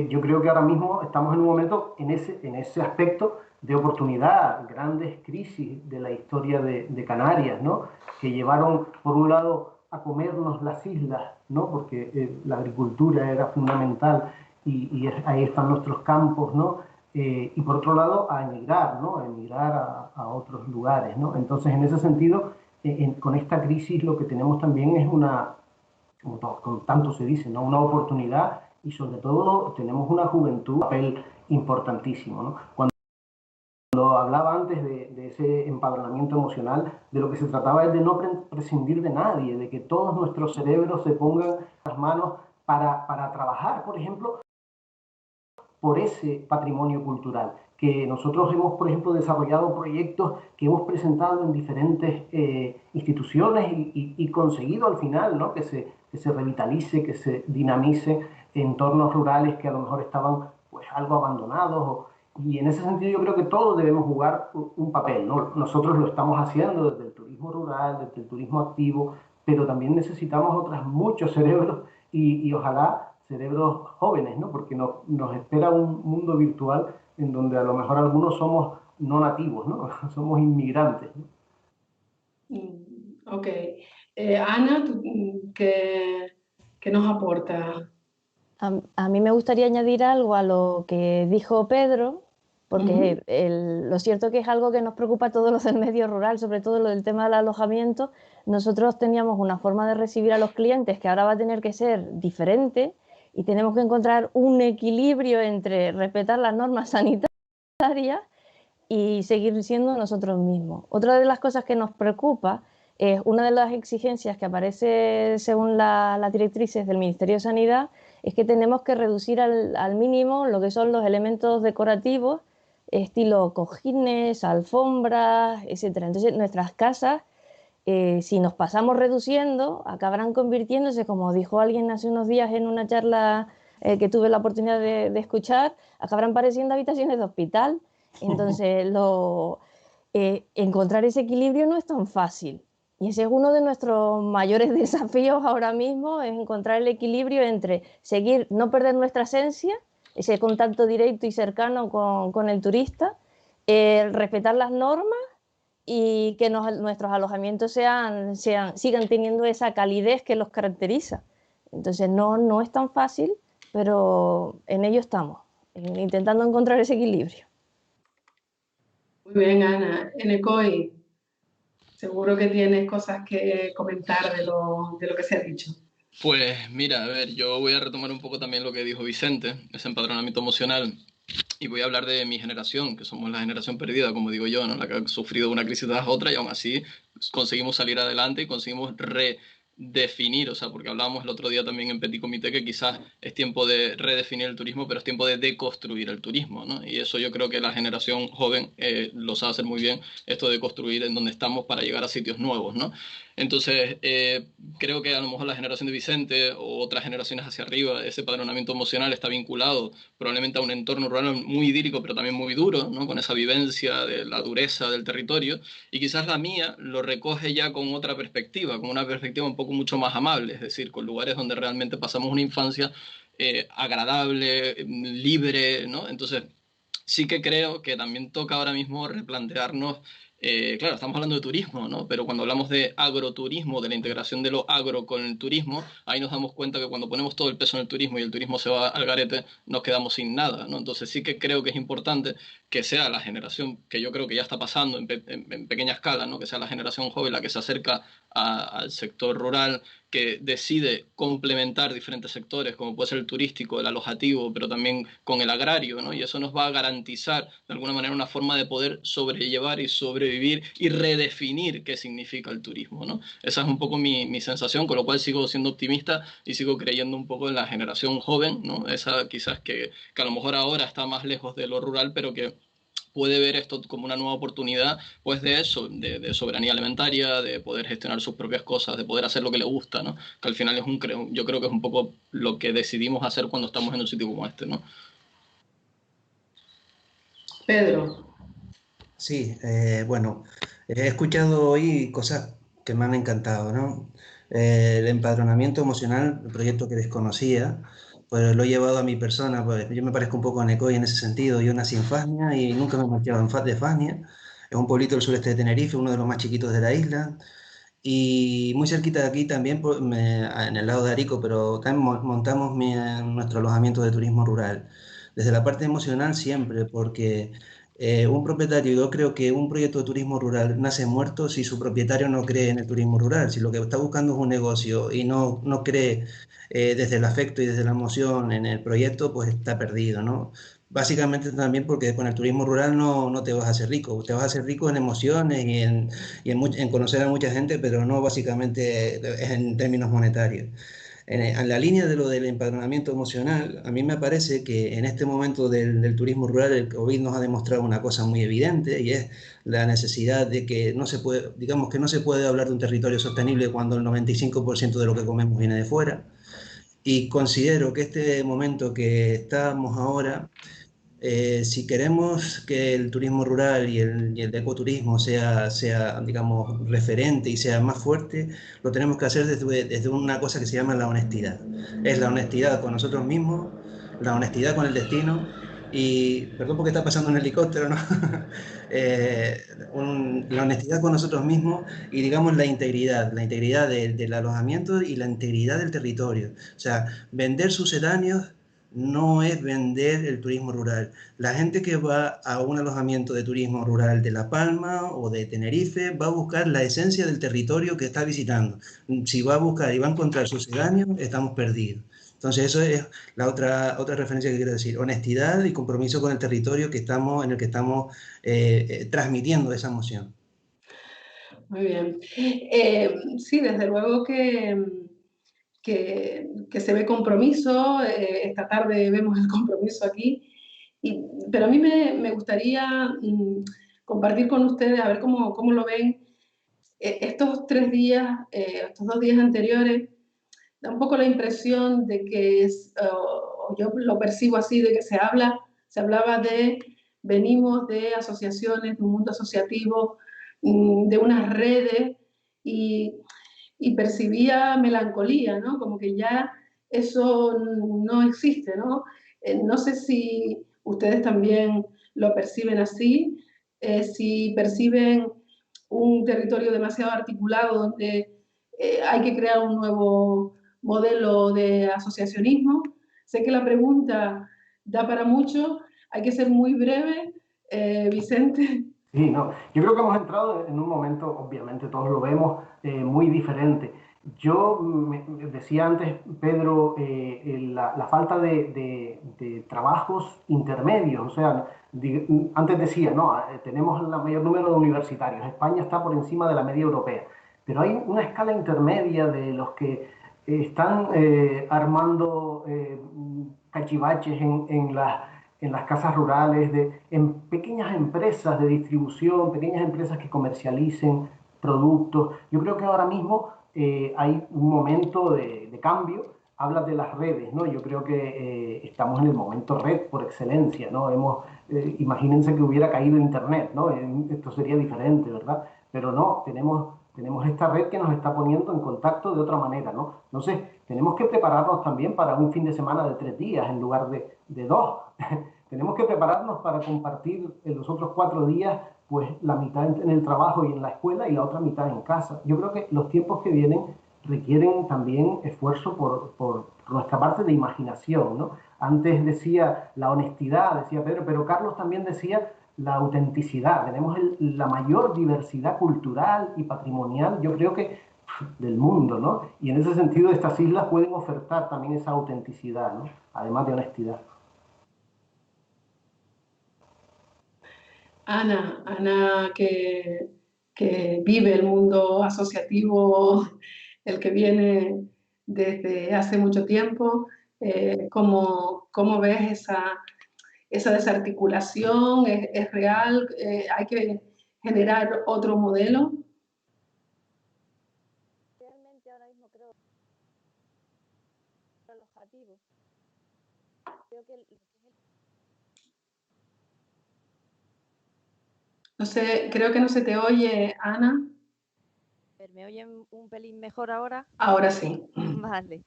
Yo creo que ahora mismo estamos en un momento en ese aspecto de oportunidad, grandes crisis de la historia de Canarias, ¿no? Que llevaron, por un lado, a comernos las islas, ¿no? Porque la agricultura era fundamental y ahí están nuestros campos, ¿no? Y por otro lado, a emigrar, ¿no? A emigrar a otros lugares, ¿no? Entonces, en ese sentido, con esta crisis lo que tenemos también es como tanto se dice, ¿no? Una oportunidad y sobre todo tenemos una juventud, un papel importantísimo, ¿no? Cuando hablaba antes de ese empadronamiento emocional, de lo que se trataba es de no prescindir de nadie, de que todos nuestros cerebros se pongan las manos para trabajar, por ejemplo, por ese patrimonio cultural, que nosotros hemos, por ejemplo, desarrollado proyectos que hemos presentado en diferentes instituciones y conseguido al final, ¿no? Que se revitalice, que se dinamice entornos rurales que a lo mejor estaban pues algo abandonados. Y en ese sentido yo creo que todos debemos jugar un papel, ¿no? Nosotros lo estamos haciendo desde el turismo rural, desde el turismo activo, pero también necesitamos otros muchos cerebros y ojalá cerebros jóvenes, ¿no? Porque nos espera un mundo virtual en donde a lo mejor algunos somos no nativos, ¿no? Somos inmigrantes, ¿no? Ok. Ana, ¿qué nos aporta? A mí me gustaría añadir algo a lo que dijo Pedro, porque lo cierto que es algo que nos preocupa a todos los del medio rural, sobre todo lo del tema del alojamiento. Nosotros teníamos una forma de recibir a los clientes que ahora va a tener que ser diferente y tenemos que encontrar un equilibrio entre respetar las normas sanitarias y seguir siendo nosotros mismos. Otra de las cosas que nos preocupa es una de las exigencias que aparece según las directrices del Ministerio de Sanidad, es que tenemos que reducir al mínimo lo que son los elementos decorativos, estilo cojines, alfombras, etc. Entonces nuestras casas, si nos pasamos reduciendo, acabarán convirtiéndose, como dijo alguien hace unos días en una charla que tuve la oportunidad de escuchar, acabarán pareciendo habitaciones de hospital. Entonces, encontrar ese equilibrio no es tan fácil. Y ese es uno de nuestros mayores desafíos ahora mismo, es encontrar el equilibrio entre seguir, no perder nuestra esencia, ese contacto directo y cercano con el turista, respetar las normas y que nuestros alojamientos sigan teniendo esa calidez que los caracteriza. Entonces, no es tan fácil, pero en ello estamos, intentando encontrar ese equilibrio. Muy bien, Ana. Enecoy, seguro que tienes cosas que comentar de lo que se ha dicho. Pues mira, a ver, yo voy a retomar un poco también lo que dijo Vicente, ese empadronamiento emocional, y voy a hablar de mi generación, que somos la generación perdida, como digo yo, ¿no? La que ha sufrido una crisis tras otra y aún así conseguimos salir adelante y conseguimos definir, o sea, porque hablábamos el otro día también en Petit Comité que quizás es tiempo de redefinir el turismo, pero es tiempo de deconstruir el turismo, ¿no? Y eso yo creo que la generación joven lo sabe hacer muy bien, esto de construir en donde estamos para llegar a sitios nuevos, ¿no? Entonces, creo que a lo mejor la generación de Vicente o otras generaciones hacia arriba, ese padronamiento emocional está vinculado probablemente a un entorno rural muy idílico, pero también muy duro, ¿no? Con esa vivencia de la dureza del territorio, y quizás la mía lo recoge ya con otra perspectiva, con una perspectiva un poco mucho más amable, es decir, con lugares donde realmente pasamos una infancia agradable, libre, ¿no? Entonces, sí que creo que también toca ahora mismo replantearnos, claro, estamos hablando de turismo, ¿no? Pero cuando hablamos de agroturismo, de la integración de lo agro con el turismo, ahí nos damos cuenta que cuando ponemos todo el peso en el turismo y el turismo se va al garete, nos quedamos sin nada, ¿no? Entonces sí que creo que es importante que sea la generación, que yo creo que ya está pasando en pequeña escala, ¿no? Que sea la generación joven la que se acerca al sector rural, que decide complementar diferentes sectores, como puede ser el turístico, el alojativo, pero también con el agrario, ¿no? Y eso nos va a garantizar, de alguna manera, una forma de poder sobrellevar y sobrevivir y redefinir qué significa el turismo, ¿no? Esa es un poco mi sensación, con lo cual sigo siendo optimista y sigo creyendo un poco en la generación joven, ¿no? Esa quizás que a lo mejor ahora está más lejos de lo rural, pero que puede ver esto como una nueva oportunidad, pues de eso, de soberanía alimentaria, de poder gestionar sus propias cosas, de poder hacer lo que le gusta, ¿no? Que al final es yo creo que es un poco lo que decidimos hacer cuando estamos en un sitio como este, ¿no? Pedro. Sí, bueno, he escuchado hoy cosas que me han encantado, ¿no? El empadronamiento emocional, el proyecto que desconocía, pues lo he llevado a mi persona, pues yo me parezco un poco a Necoy en ese sentido. Yo nací en Fagnia y nunca me he marchado de Fagnia. Es un pueblito del sureste de Tenerife, uno de los más chiquitos de la isla. Y muy cerquita de aquí también, pues, en el lado de Arico, pero también montamos nuestro alojamiento de turismo rural. Desde la parte emocional siempre, porque un propietario, yo creo que un proyecto de turismo rural nace muerto si su propietario no cree en el turismo rural. Si lo que está buscando es un negocio y no cree desde el afecto y desde la emoción en el proyecto, pues está perdido, ¿no? Básicamente también porque con el turismo rural no te vas a hacer rico, te vas a hacer rico en emociones y en conocer a mucha gente, pero no básicamente en términos monetarios. En la línea de lo del empadronamiento emocional, a mí me parece que en este momento del turismo rural el COVID nos ha demostrado una cosa muy evidente y es la necesidad de que no se puede, digamos que no se puede hablar de un territorio sostenible cuando el 95% de lo que comemos viene de fuera. Y considero que este momento que estamos ahora, si queremos que el turismo rural y el ecoturismo sea, digamos, referente y sea más fuerte, lo tenemos que hacer desde una cosa que se llama la honestidad. Es la honestidad con nosotros mismos, la honestidad con el destino y, perdón porque está pasando un helicóptero, ¿no? La honestidad con nosotros mismos y, digamos, la integridad del alojamiento y la integridad del territorio. O sea, vender sucedáneos no es vender el turismo rural. La gente que va a un alojamiento de turismo rural de La Palma o de Tenerife va a buscar la esencia del territorio que está visitando. Si va a buscar y va a encontrar sucedáneos, estamos perdidos. Entonces, eso es la otra referencia que quiero decir. Honestidad y compromiso con el territorio en el que estamos transmitiendo esa emoción. Muy bien. Sí, desde luego que se ve compromiso. Esta tarde vemos el compromiso aquí. Pero a mí me gustaría compartir con ustedes, a ver cómo lo ven. Estos 3 días, estos 2 días anteriores, da un poco la impresión de que, yo lo percibo así, de que se hablaba de, venimos de asociaciones, de un mundo asociativo, de unas redes, y percibía melancolía, ¿no? Como que ya eso no existe, ¿no? No sé si ustedes también lo perciben así, si perciben un territorio demasiado articulado donde hay que crear un nuevo modelo de asociacionismo. Sé que la pregunta da para mucho, hay que ser muy breve. Vicente. Sí, no, yo creo que hemos entrado en un momento, obviamente todos lo vemos, muy diferente. Yo decía antes, Pedro, la falta de trabajos intermedios, o sea, antes decía, no, tenemos el mayor número de universitarios, España está por encima de la media europea, pero hay una escala intermedia de los que están armando cachivaches en las casas rurales, en pequeñas empresas de distribución, pequeñas empresas que comercialicen productos. Yo creo que ahora mismo hay un momento de cambio. Hablas de las redes, ¿no? Yo creo que estamos en el momento red por excelencia, ¿no? Imagínense que hubiera caído Internet, ¿no? Esto sería diferente, ¿verdad? Pero no, tenemos esta red que nos está poniendo en contacto de otra manera, ¿no? Entonces, tenemos que prepararnos también para un fin de semana de 3 días en lugar de 2. Tenemos que prepararnos para compartir en los otros 4 días, pues la mitad en el trabajo y en la escuela y la otra mitad en casa. Yo creo que los tiempos que vienen requieren también esfuerzo por nuestra parte de imaginación, ¿no? Antes decía la honestidad, decía Pedro, pero Carlos también decía la autenticidad. Tenemos la mayor diversidad cultural y patrimonial, yo creo que del mundo, ¿no? Y en ese sentido estas islas pueden ofertar también esa autenticidad, ¿no? Además de honestidad. Ana que vive el mundo asociativo, el que viene desde hace mucho tiempo, ¿cómo ves esa desarticulación? ¿Es real? ¿Hay que generar otro modelo? Realmente ahora mismo creo que el objetivo, creo que No sé, creo que no se te oye, Ana. ¿me oyen un pelín mejor ahora? Ahora sí. Vale.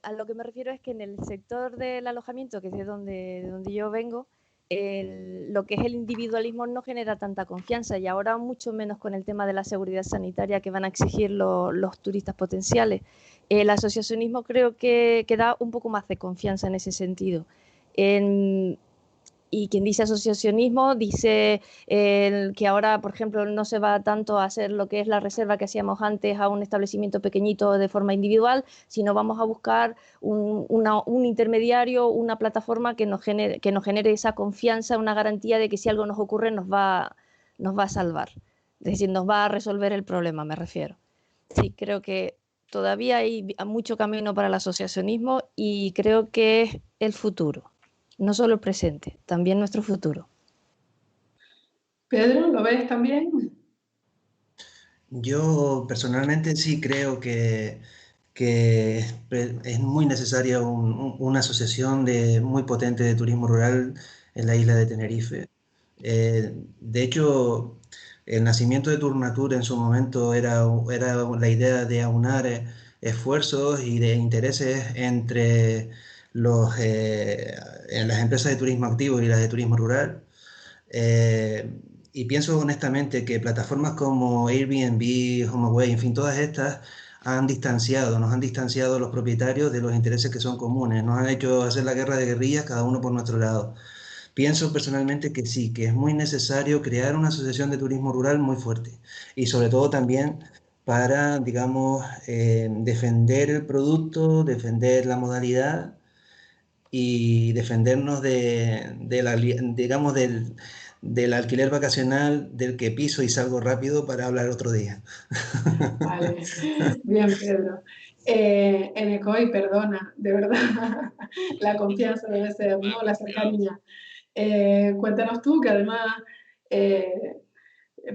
A lo que me refiero es que en el sector del alojamiento, que es de donde yo vengo, lo que es el individualismo no genera tanta confianza y ahora mucho menos con el tema de la seguridad sanitaria que van a exigir los turistas potenciales. El asociacionismo creo que da un poco más de confianza en ese sentido. Y quien dice asociacionismo dice que ahora, por ejemplo, no se va tanto a hacer lo que es la reserva que hacíamos antes a un establecimiento pequeñito de forma individual, sino vamos a buscar un intermediario, una plataforma que nos genere esa confianza, una garantía de que si algo nos ocurre nos va a salvar. Es decir, nos va a resolver el problema, me refiero. Sí, creo que todavía hay mucho camino para el asociacionismo y creo que es el futuro. No solo el presente, también nuestro futuro. Pedro, ¿lo ves también? Yo personalmente sí creo que es muy necesaria una asociación muy potente de turismo rural en la isla de Tenerife. De hecho, el nacimiento de Turnatur en su momento era la idea de aunar esfuerzos y de intereses entre en las empresas de turismo activo y las de turismo rural. Y pienso honestamente que plataformas como Airbnb, HomeAway, en fin, todas estas nos han distanciado los propietarios de los intereses que son comunes, nos han hecho hacer la guerra de guerrillas cada uno por nuestro lado. Pienso personalmente que sí, que es muy necesario crear una asociación de turismo rural muy fuerte y sobre todo también para, digamos, defender el producto, defender la modalidad y defendernos digamos, del alquiler vacacional del que piso y salgo rápido para hablar otro día. Vale, bien, Pedro. Enecoy, perdona, de verdad, la confianza debe ser, ¿no? La cercanía. Cuéntanos tú, que además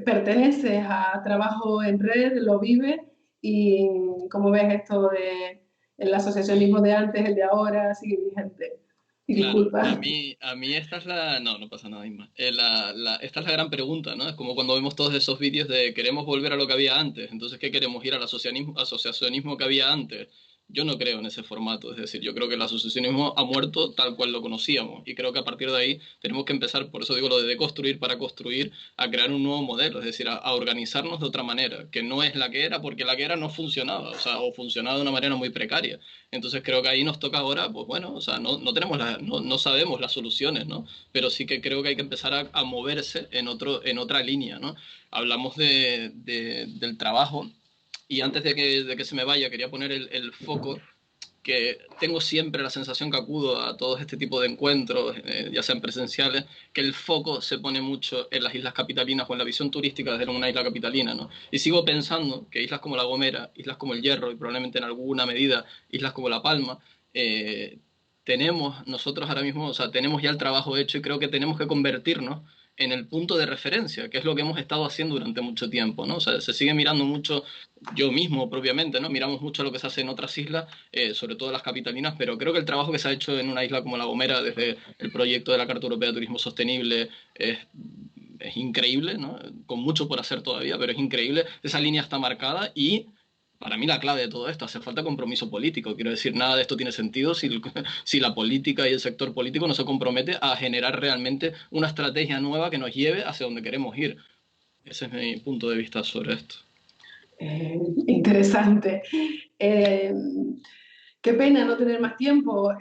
perteneces a Trabajo en Red, lo vives, y cómo ves esto de el asociacionismo de antes, el de ahora, sigue vigente. Y Claro, disculpa. a mí esta es la... No, no pasa nada, Isma. Esta es la gran pregunta, ¿no? Es como cuando vemos todos esos vídeos de queremos volver a lo que había antes. Entonces, ¿qué queremos? ¿Ir al asociacionismo que había antes? Yo no creo en ese formato. Es decir, yo creo que el asociacionismo ha muerto tal cual lo conocíamos. Y creo que a partir de ahí tenemos que empezar, por eso digo lo de deconstruir para construir, a crear un nuevo modelo. Es decir, a organizarnos de otra manera, que no es la que era, porque la que era no funcionaba. O sea, o funcionaba de una manera muy precaria. Entonces creo que ahí nos toca ahora, pues bueno, o sea, no tenemos no sabemos las soluciones, ¿no? Pero sí que creo que hay que empezar a moverse en otra línea, ¿no? Hablamos del trabajo y antes de que se me vaya quería poner el foco que tengo siempre la sensación que acudo a todo este tipo de encuentros, ya sean presenciales, que el foco se pone mucho en las islas capitalinas o en la visión turística desde una isla capitalina, ¿no? Y sigo pensando que islas como La Gomera, islas como El Hierro y probablemente en alguna medida islas como La Palma, tenemos nosotros ahora mismo, o sea, tenemos ya el trabajo hecho y creo que tenemos que convertirnos en el punto de referencia, que es lo que hemos estado haciendo durante mucho tiempo, ¿no? O sea, se sigue mirando mucho, yo mismo propiamente, ¿no? Miramos mucho lo que se hace en otras islas, sobre todo las capitalinas, pero creo que el trabajo que se ha hecho en una isla como La Gomera desde el proyecto de la Carta Europea de Turismo Sostenible es increíble, ¿no? Con mucho por hacer todavía, pero es increíble. Esa línea está marcada y para mí la clave de todo esto, hace falta compromiso político. Quiero decir, nada de esto tiene sentido si la política y el sector político no se compromete a generar realmente una estrategia nueva que nos lleve hacia donde queremos ir. Ese es mi punto de vista sobre esto. Interesante. Qué pena no tener más tiempo.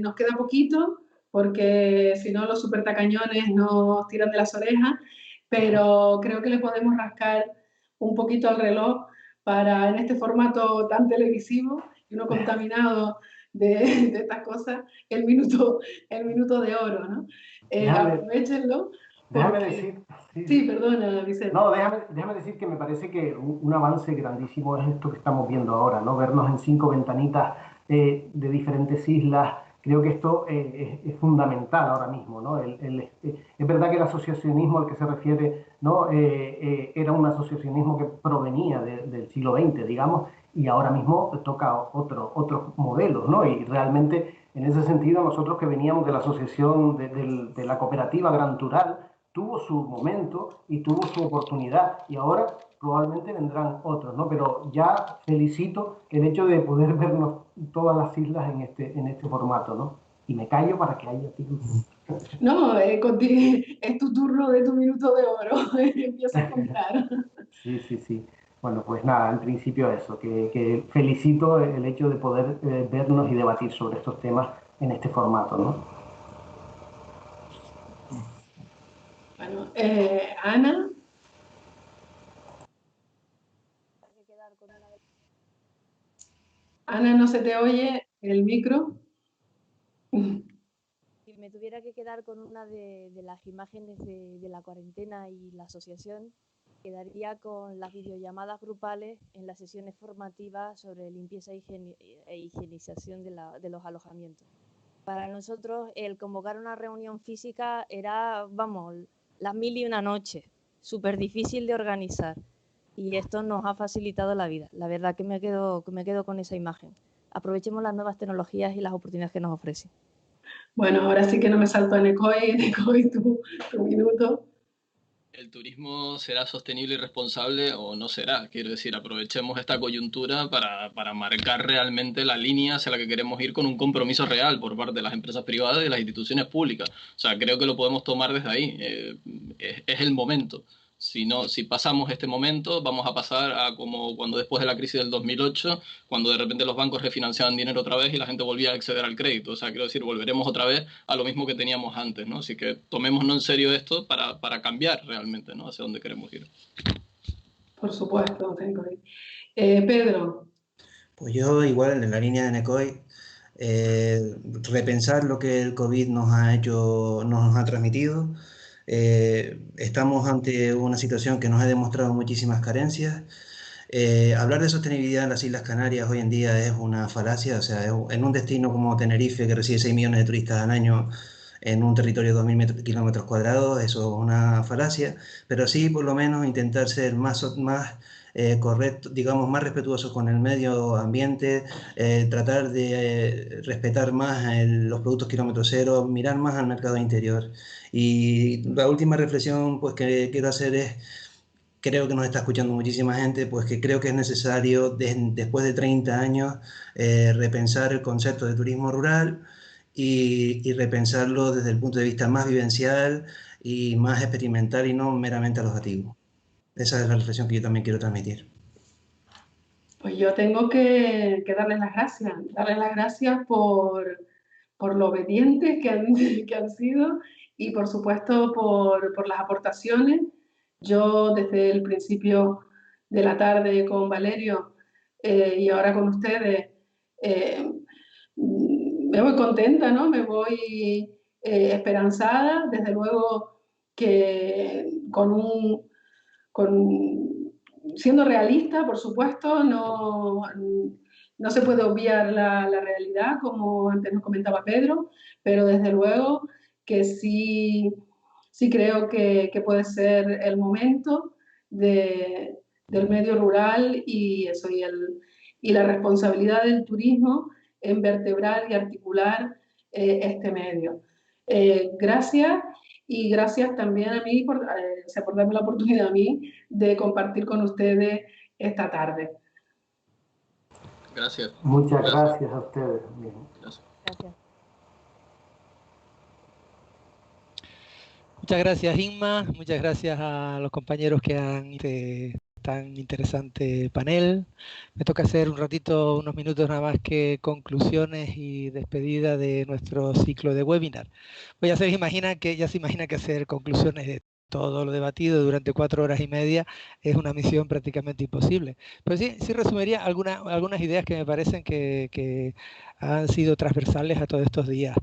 Nos queda poquito porque si no los supertacañones nos tiran de las orejas, pero creo que le podemos rascar un poquito al reloj para en este formato tan televisivo y uno contaminado de estas cosas, el minuto de oro, ¿no? Aprovechenlo. Déjame decir, Sí, perdona, Vicente. No, déjame decir que me parece que un avance grandísimo es esto que estamos viendo ahora, ¿no? Vernos en 5 ventanitas de diferentes islas. Creo que esto es fundamental ahora mismo, ¿no? Es verdad que el asociacionismo al que se refiere, ¿no? Era un asociacionismo que provenía del siglo XX, digamos, y ahora mismo toca otros modelos, ¿no? Y realmente, en ese sentido, nosotros que veníamos de la asociación de la cooperativa Gran Tural, tuvo su momento y tuvo su oportunidad y ahora probablemente vendrán otros, ¿no? Pero ya felicito el hecho de poder vernos todas las islas en este formato, ¿no? Y me callo para que haya tiempo. No, es tu turno de tu minuto de oro, empieza a contar. Sí. Bueno, pues nada, en principio eso, que felicito el hecho de poder vernos y debatir sobre estos temas en este formato, ¿no? Bueno, Ana. Ana, no se te oye el micro. Si me tuviera que quedar con una de las imágenes de la cuarentena y la asociación, quedaría con las videollamadas grupales en las sesiones formativas sobre limpieza e higienización de los alojamientos. Para nosotros el convocar una reunión física era, vamos, las 1001 noches, súper difícil de organizar. Y esto nos ha facilitado la vida. La verdad que me quedo con esa imagen. Aprovechemos las nuevas tecnologías y las oportunidades que nos ofrecen. Bueno, ahora sí que no me salto en Ecoy tu minuto. ¿El turismo será sostenible y responsable o no será? Quiero decir, aprovechemos esta coyuntura para marcar realmente la línea hacia la que queremos ir con un compromiso real por parte de las empresas privadas y de las instituciones públicas. O sea, creo que lo podemos tomar desde ahí. Es el momento. Si pasamos este momento, vamos a pasar a como cuando después de la crisis del 2008, cuando de repente los bancos refinanciaban dinero otra vez y la gente volvía a acceder al crédito. O sea, quiero decir, volveremos otra vez a lo mismo que teníamos antes, ¿no? Así que tomémonos en serio esto para cambiar realmente, ¿no? Hacia dónde queremos ir. Por supuesto, Pedro. Pues yo igual en la línea de Necoy, repensar lo que el COVID nos ha hecho, nos ha transmitido. Estamos ante una situación que nos ha demostrado muchísimas carencias. Hablar de sostenibilidad en las Islas Canarias hoy en día es una falacia. O sea, en un destino como Tenerife, que recibe 6 millones de turistas al año en un territorio de 2.000 kilómetros cuadrados, eso es una falacia, pero sí por lo menos intentar ser más correcto, digamos, más respetuosos con el medio ambiente, tratar de respetar más los productos kilómetro cero, mirar más al mercado interior. Y la última reflexión pues, que quiero hacer es, creo que nos está escuchando muchísima gente, pues que creo que es necesario, después de 30 años, repensar el concepto de turismo rural y repensarlo desde el punto de vista más vivencial y más experimental y no meramente alojativo. Esa es la reflexión que yo también quiero transmitir. Pues yo tengo que darles las gracias por lo obedientes que han sido y por supuesto por las aportaciones. Yo desde el principio de la tarde con Valerio y ahora con ustedes me voy contenta, ¿no? Me voy esperanzada, desde luego que siendo realista, por supuesto, no se puede obviar la realidad, como antes nos comentaba Pedro, pero desde luego que sí creo que puede ser el momento del medio rural y la responsabilidad del turismo en vertebrar y articular este medio. Gracias, y gracias también a mí por darme la oportunidad a mí de compartir con ustedes esta tarde. Gracias. Muchas gracias a ustedes. Gracias. Gracias. Muchas gracias, Inma. Muchas gracias a los compañeros que han tan interesante panel. Me toca hacer un ratito, unos minutos nada más que conclusiones y despedida de nuestro ciclo de webinar. Pues ya se imagina que hacer conclusiones de todo lo debatido durante 4 horas y media es una misión prácticamente imposible. Pero sí resumiría algunas ideas que me parecen que han sido transversales a todos estos días.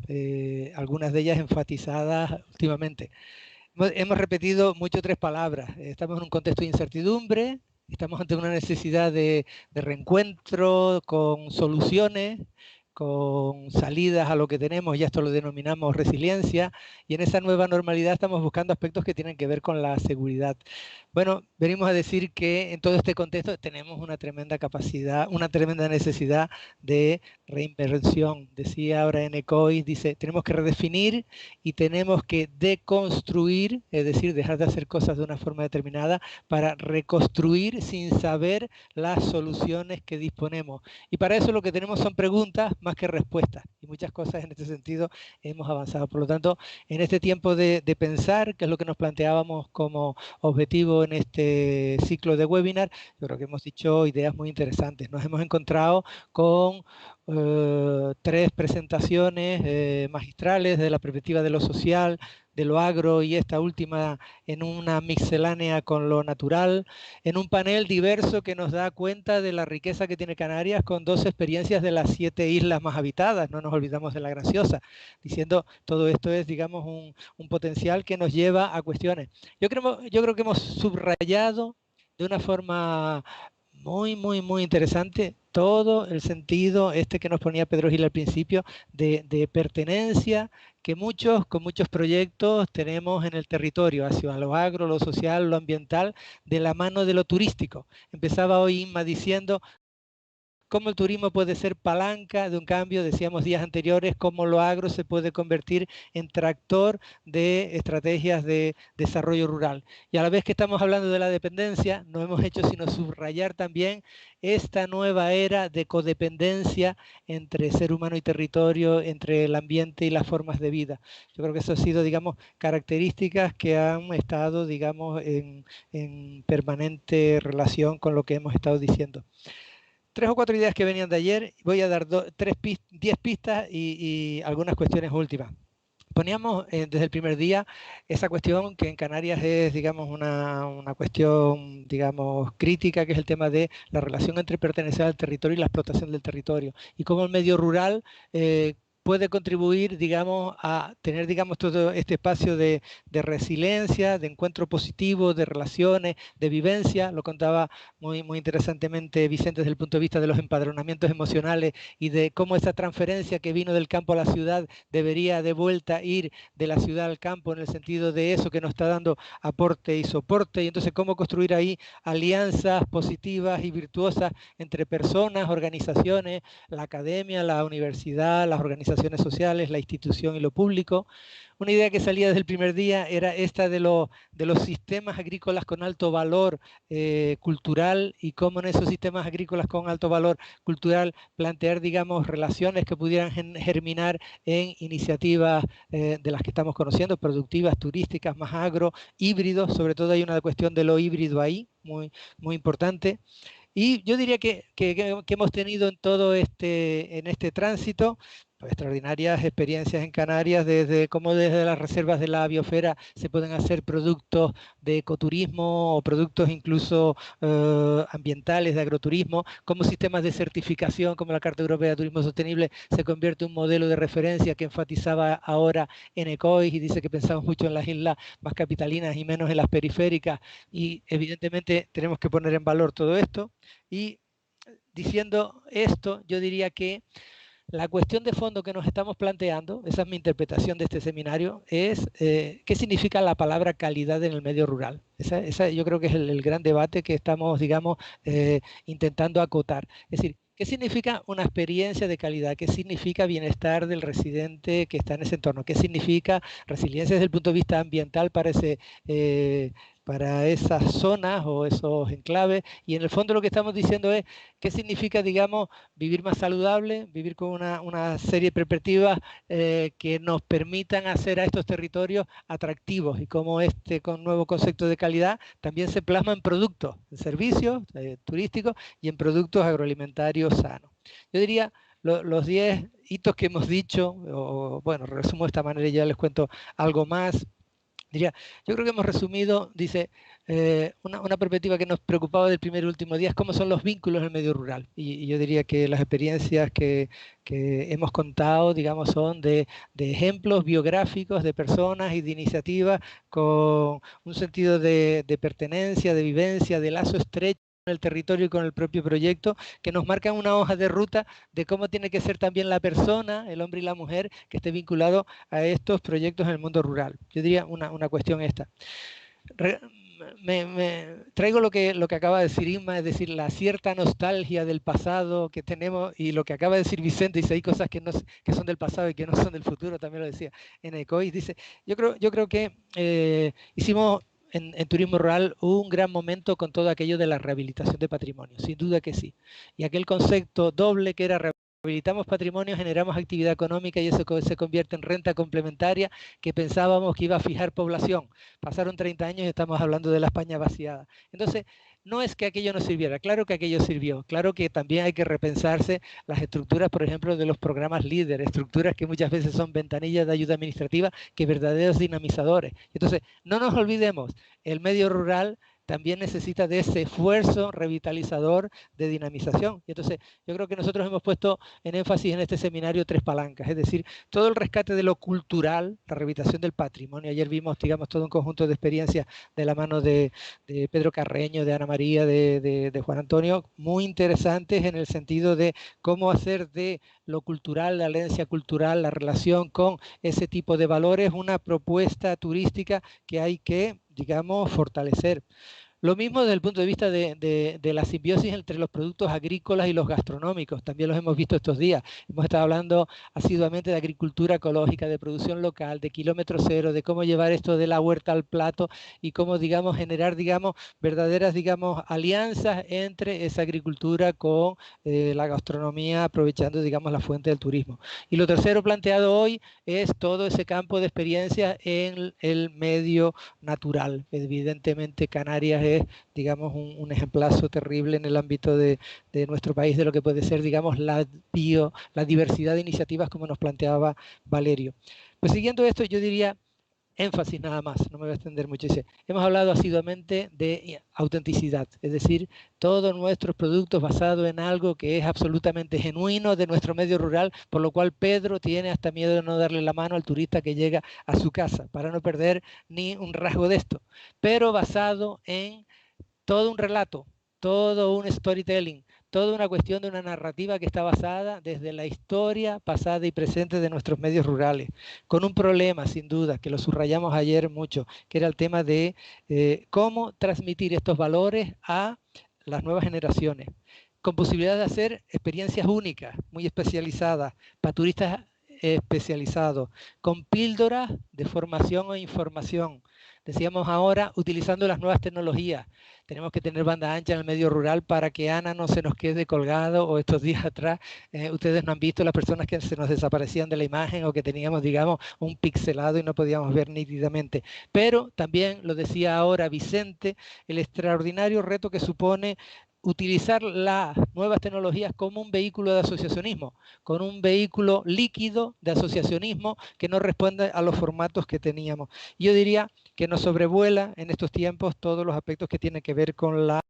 Algunas de ellas enfatizadas últimamente. Hemos repetido mucho 3 palabras. Estamos en un contexto de incertidumbre, estamos ante una necesidad de reencuentro con soluciones, con salidas a lo que tenemos, y esto lo denominamos resiliencia, y en esa nueva normalidad estamos buscando aspectos que tienen que ver con la seguridad. Bueno, venimos a decir que en todo este contexto tenemos una tremenda capacidad, una tremenda necesidad de reinvención. Decía ahora en Ecois, dice, tenemos que redefinir y tenemos que deconstruir, es decir, dejar de hacer cosas de una forma determinada para reconstruir sin saber las soluciones que disponemos. Y para eso lo que tenemos son preguntas más que respuestas. Y muchas cosas en este sentido hemos avanzado. Por lo tanto, en este tiempo de pensar, que es lo que nos planteábamos como objetivo en este ciclo de webinar, yo creo que hemos dicho ideas muy interesantes. Nos hemos encontrado con 3 presentaciones magistrales desde la perspectiva de lo social, de lo agro, y esta última en una miscelánea con lo natural, en un panel diverso que nos da cuenta de la riqueza que tiene Canarias, con 2 experiencias de las 7 islas más habitadas, no nos olvidamos de la Graciosa, diciendo todo esto es, digamos, un potencial que nos lleva a cuestiones. Yo creo que hemos subrayado de una forma muy interesante todo el sentido que nos ponía Pedro Gil al principio de pertenencia que con muchos proyectos tenemos en el territorio, hacia lo agro, lo social, lo ambiental, de la mano de lo turístico. Empezaba hoy Inma diciendo cómo el turismo puede ser palanca de un cambio, decíamos días anteriores, cómo lo agro se puede convertir en tractor de estrategias de desarrollo rural. Y a la vez que estamos hablando de la dependencia, no hemos hecho sino subrayar también esta nueva era de codependencia entre ser humano y territorio, entre el ambiente y las formas de vida. Yo creo que eso ha sido, digamos, características que han estado, digamos, en permanente relación con lo que hemos estado diciendo. 3 o 4 ideas que venían de ayer, voy a dar 10 pistas y algunas cuestiones últimas. Poníamos desde el primer día esa cuestión que en Canarias es, digamos, una cuestión, digamos, crítica, que es el tema de la relación entre pertenecer al territorio y la explotación del territorio, y cómo el medio rural puede contribuir, digamos, a tener, digamos, todo este espacio de resiliencia, de encuentro positivo, de relaciones, de vivencia. Lo contaba muy interesantemente Vicente desde el punto de vista de los empadronamientos emocionales y de cómo esa transferencia que vino del campo a la ciudad debería de vuelta ir de la ciudad al campo, en el sentido de eso que nos está dando aporte y soporte, y entonces cómo construir ahí alianzas positivas y virtuosas entre personas, organizaciones, la academia, la universidad, las organizaciones sociales, la institución y lo público. Una idea que salía desde el primer día era esta de los sistemas agrícolas con alto valor cultural, y cómo en esos sistemas agrícolas con alto valor cultural plantear, digamos, relaciones que pudieran germinar en iniciativas de las que estamos conociendo, productivas, turísticas, más agro, híbridos. Sobre todo hay una cuestión de lo híbrido ahí, muy importante. Y yo diría que hemos tenido en todo en este tránsito extraordinarias experiencias en Canarias, desde cómo desde las reservas de la biosfera se pueden hacer productos de ecoturismo o productos incluso ambientales de agroturismo, cómo sistemas de certificación como la Carta Europea de Turismo Sostenible se convierte en un modelo de referencia que enfatizaba ahora en ECOIS y dice que pensamos mucho en las islas más capitalinas y menos en las periféricas, y evidentemente tenemos que poner en valor todo esto. Y diciendo esto, yo diría que la cuestión de fondo que nos estamos planteando, esa es mi interpretación de este seminario, es qué significa la palabra calidad en el medio rural. Esa yo creo que es el gran debate que estamos, digamos, intentando acotar. Es decir, ¿qué significa una experiencia de calidad? ¿Qué significa bienestar del residente que está en ese entorno? ¿Qué significa resiliencia desde el punto de vista ambiental para esas zonas o esos enclaves? Y en el fondo lo que estamos diciendo es qué significa, digamos, vivir más saludable, vivir con una serie de perspectivas que nos permitan hacer a estos territorios atractivos, y cómo este nuevo concepto de calidad también se plasma en productos, en servicios turísticos y en productos agroalimentarios sanos. Yo diría los 10 hitos que hemos dicho, o bueno, resumo de esta manera y ya les cuento algo más. Diría, yo creo que hemos resumido, dice, una perspectiva que nos preocupaba del primer y último día es cómo son los vínculos en el medio rural. Y yo diría que las experiencias que hemos contado, digamos, son de ejemplos biográficos de personas y de iniciativas con un sentido de pertenencia, de vivencia, de lazo estrecho con el territorio y con el propio proyecto, que nos marcan una hoja de ruta de cómo tiene que ser también la persona, el hombre y la mujer, que esté vinculado a estos proyectos en el mundo rural. Yo diría una cuestión esta. Traigo lo que acaba de decir Inma, es decir, la cierta nostalgia del pasado que tenemos, y lo que acaba de decir Vicente, dice, hay cosas que son del pasado y que no son del futuro, también lo decía en ECOIS. Dice, yo creo que hicimos en turismo rural un gran momento con todo aquello de la rehabilitación de patrimonio, sin duda que sí. Y aquel concepto doble que era rehabilitamos patrimonio, generamos actividad económica, y eso se convierte en renta complementaria, que pensábamos que iba a fijar población. Pasaron 30 años y estamos hablando de la España vaciada. Entonces, no es que aquello no sirviera, claro que aquello sirvió, claro que también hay que repensarse las estructuras, por ejemplo, de los programas líder, estructuras que muchas veces son ventanillas de ayuda administrativa que verdaderos dinamizadores. Entonces, no nos olvidemos, el medio rural también necesita de ese esfuerzo revitalizador de dinamización. Y entonces yo creo que nosotros hemos puesto en énfasis en este seminario 3 palancas, es decir, todo el rescate de lo cultural, la rehabilitación del patrimonio. Ayer vimos, digamos, todo un conjunto de experiencias de la mano de Pedro Carreño, de Ana María, de Juan Antonio, muy interesantes en el sentido de cómo hacer de lo cultural, la herencia cultural, la relación con ese tipo de valores, una propuesta turística que hay que, digamos, fortalecer. Lo mismo desde el punto de vista de la simbiosis entre los productos agrícolas y los gastronómicos, también los hemos visto estos días. Hemos estado hablando asiduamente de agricultura ecológica, de producción local, de kilómetro cero, de cómo llevar esto de la huerta al plato y cómo, digamos, generar, digamos, verdaderas, digamos, alianzas entre esa agricultura con la gastronomía, aprovechando, digamos, la fuente del turismo. Y lo tercero planteado hoy es todo ese campo de experiencia en el medio natural. Evidentemente, Canarias es, digamos, un ejemplazo terrible en el ámbito de nuestro país de lo que puede ser, digamos, la diversidad de iniciativas como nos planteaba Valerio. Pues siguiendo esto, yo diría, énfasis nada más, no me voy a extender mucho. Hemos hablado asiduamente de autenticidad, es decir, todos nuestros productos basados en algo que es absolutamente genuino de nuestro medio rural, por lo cual Pedro tiene hasta miedo de no darle la mano al turista que llega a su casa, para no perder ni un rasgo de esto, pero basado en todo un relato, todo un storytelling, toda una cuestión de una narrativa que está basada desde la historia pasada y presente de nuestros medios rurales, con un problema, sin duda, que lo subrayamos ayer mucho, que era el tema de cómo transmitir estos valores a las nuevas generaciones, con posibilidad de hacer experiencias únicas, muy especializadas, para turistas especializados, con píldoras de formación o información. Decíamos ahora, utilizando las nuevas tecnologías. Tenemos que tener banda ancha en el medio rural para que Ana no se nos quede colgado, o estos días atrás, ustedes no han visto las personas que se nos desaparecían de la imagen o que teníamos, digamos, un pixelado y no podíamos ver nítidamente. Pero también, lo decía ahora Vicente, el extraordinario reto que supone utilizar las nuevas tecnologías como un vehículo de asociacionismo, con un vehículo líquido de asociacionismo que no responde a los formatos que teníamos. Yo diría que nos sobrevuela en estos tiempos todos los aspectos que tienen que ver con la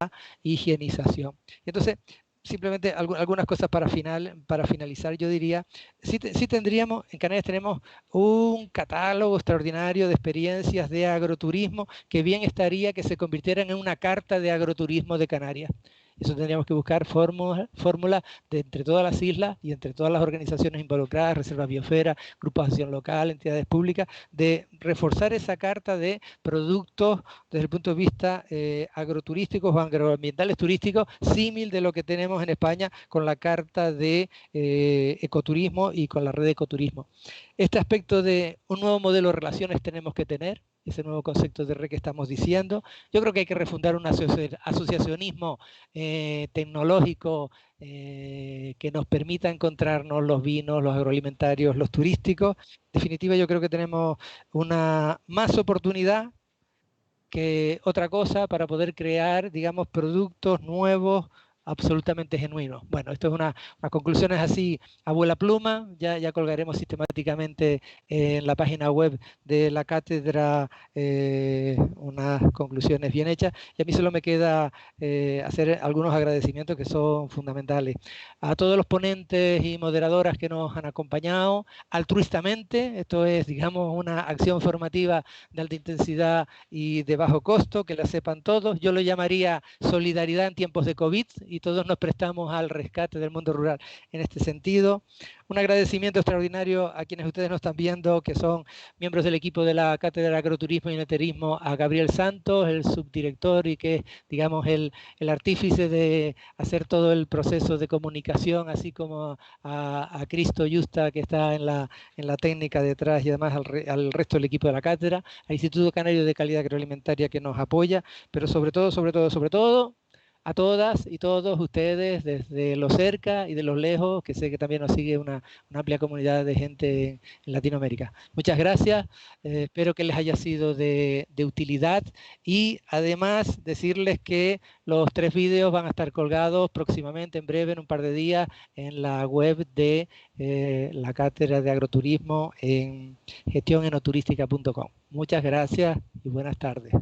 higienización. Entonces, simplemente algunas cosas para finalizar, yo diría, sí tendríamos, en Canarias tenemos un catálogo extraordinario de experiencias de agroturismo que bien estaría que se convirtieran en una carta de agroturismo de Canarias. Eso tendríamos que buscar fórmulas de entre todas las islas y entre todas las organizaciones involucradas, Reserva Biosfera, Grupos de Acción Local, entidades públicas, de reforzar esa carta de productos desde el punto de vista agroturísticos o agroambientales turísticos, símil de lo que tenemos en España con la carta de ecoturismo y con la red de ecoturismo. Este aspecto de un nuevo modelo de relaciones tenemos que tener, ese nuevo concepto de red que estamos diciendo. Yo creo que hay que refundar un asociacionismo tecnológico que nos permita encontrarnos los vinos, los agroalimentarios, los turísticos. En definitiva, yo creo que tenemos una más oportunidad que otra cosa para poder crear, digamos, productos nuevos absolutamente genuinos. Bueno, esto es unas conclusiones así a vuela pluma, ya colgaremos sistemáticamente en la página web de la cátedra unas conclusiones bien hechas, y a mí solo me queda hacer algunos agradecimientos que son fundamentales. A todos los ponentes y moderadoras que nos han acompañado altruistamente, esto es, digamos, una acción formativa de alta intensidad y de bajo costo, que la sepan todos. Yo lo llamaría solidaridad en tiempos de COVID, y todos nos prestamos al rescate del mundo rural en este sentido. Un agradecimiento extraordinario a quienes ustedes nos están viendo, que son miembros del equipo de la Cátedra de Agroturismo y Enoturismo, a Gabriel Santos, el subdirector y que es, digamos, el artífice de hacer todo el proceso de comunicación, así como a Cristo Yusta, que está en la técnica detrás, y además al resto del equipo de la cátedra, al Instituto Canario de Calidad Agroalimentaria que nos apoya, pero sobre todo, a todas y todos ustedes desde lo cerca y de los lejos, que sé que también nos sigue una amplia comunidad de gente en Latinoamérica. Muchas gracias, espero que les haya sido de utilidad, y además decirles que los 3 vídeos van a estar colgados próximamente, en breve, en un par de días, en la web de la Cátedra de Agroturismo en gestionenoturística.com. Muchas gracias y buenas tardes.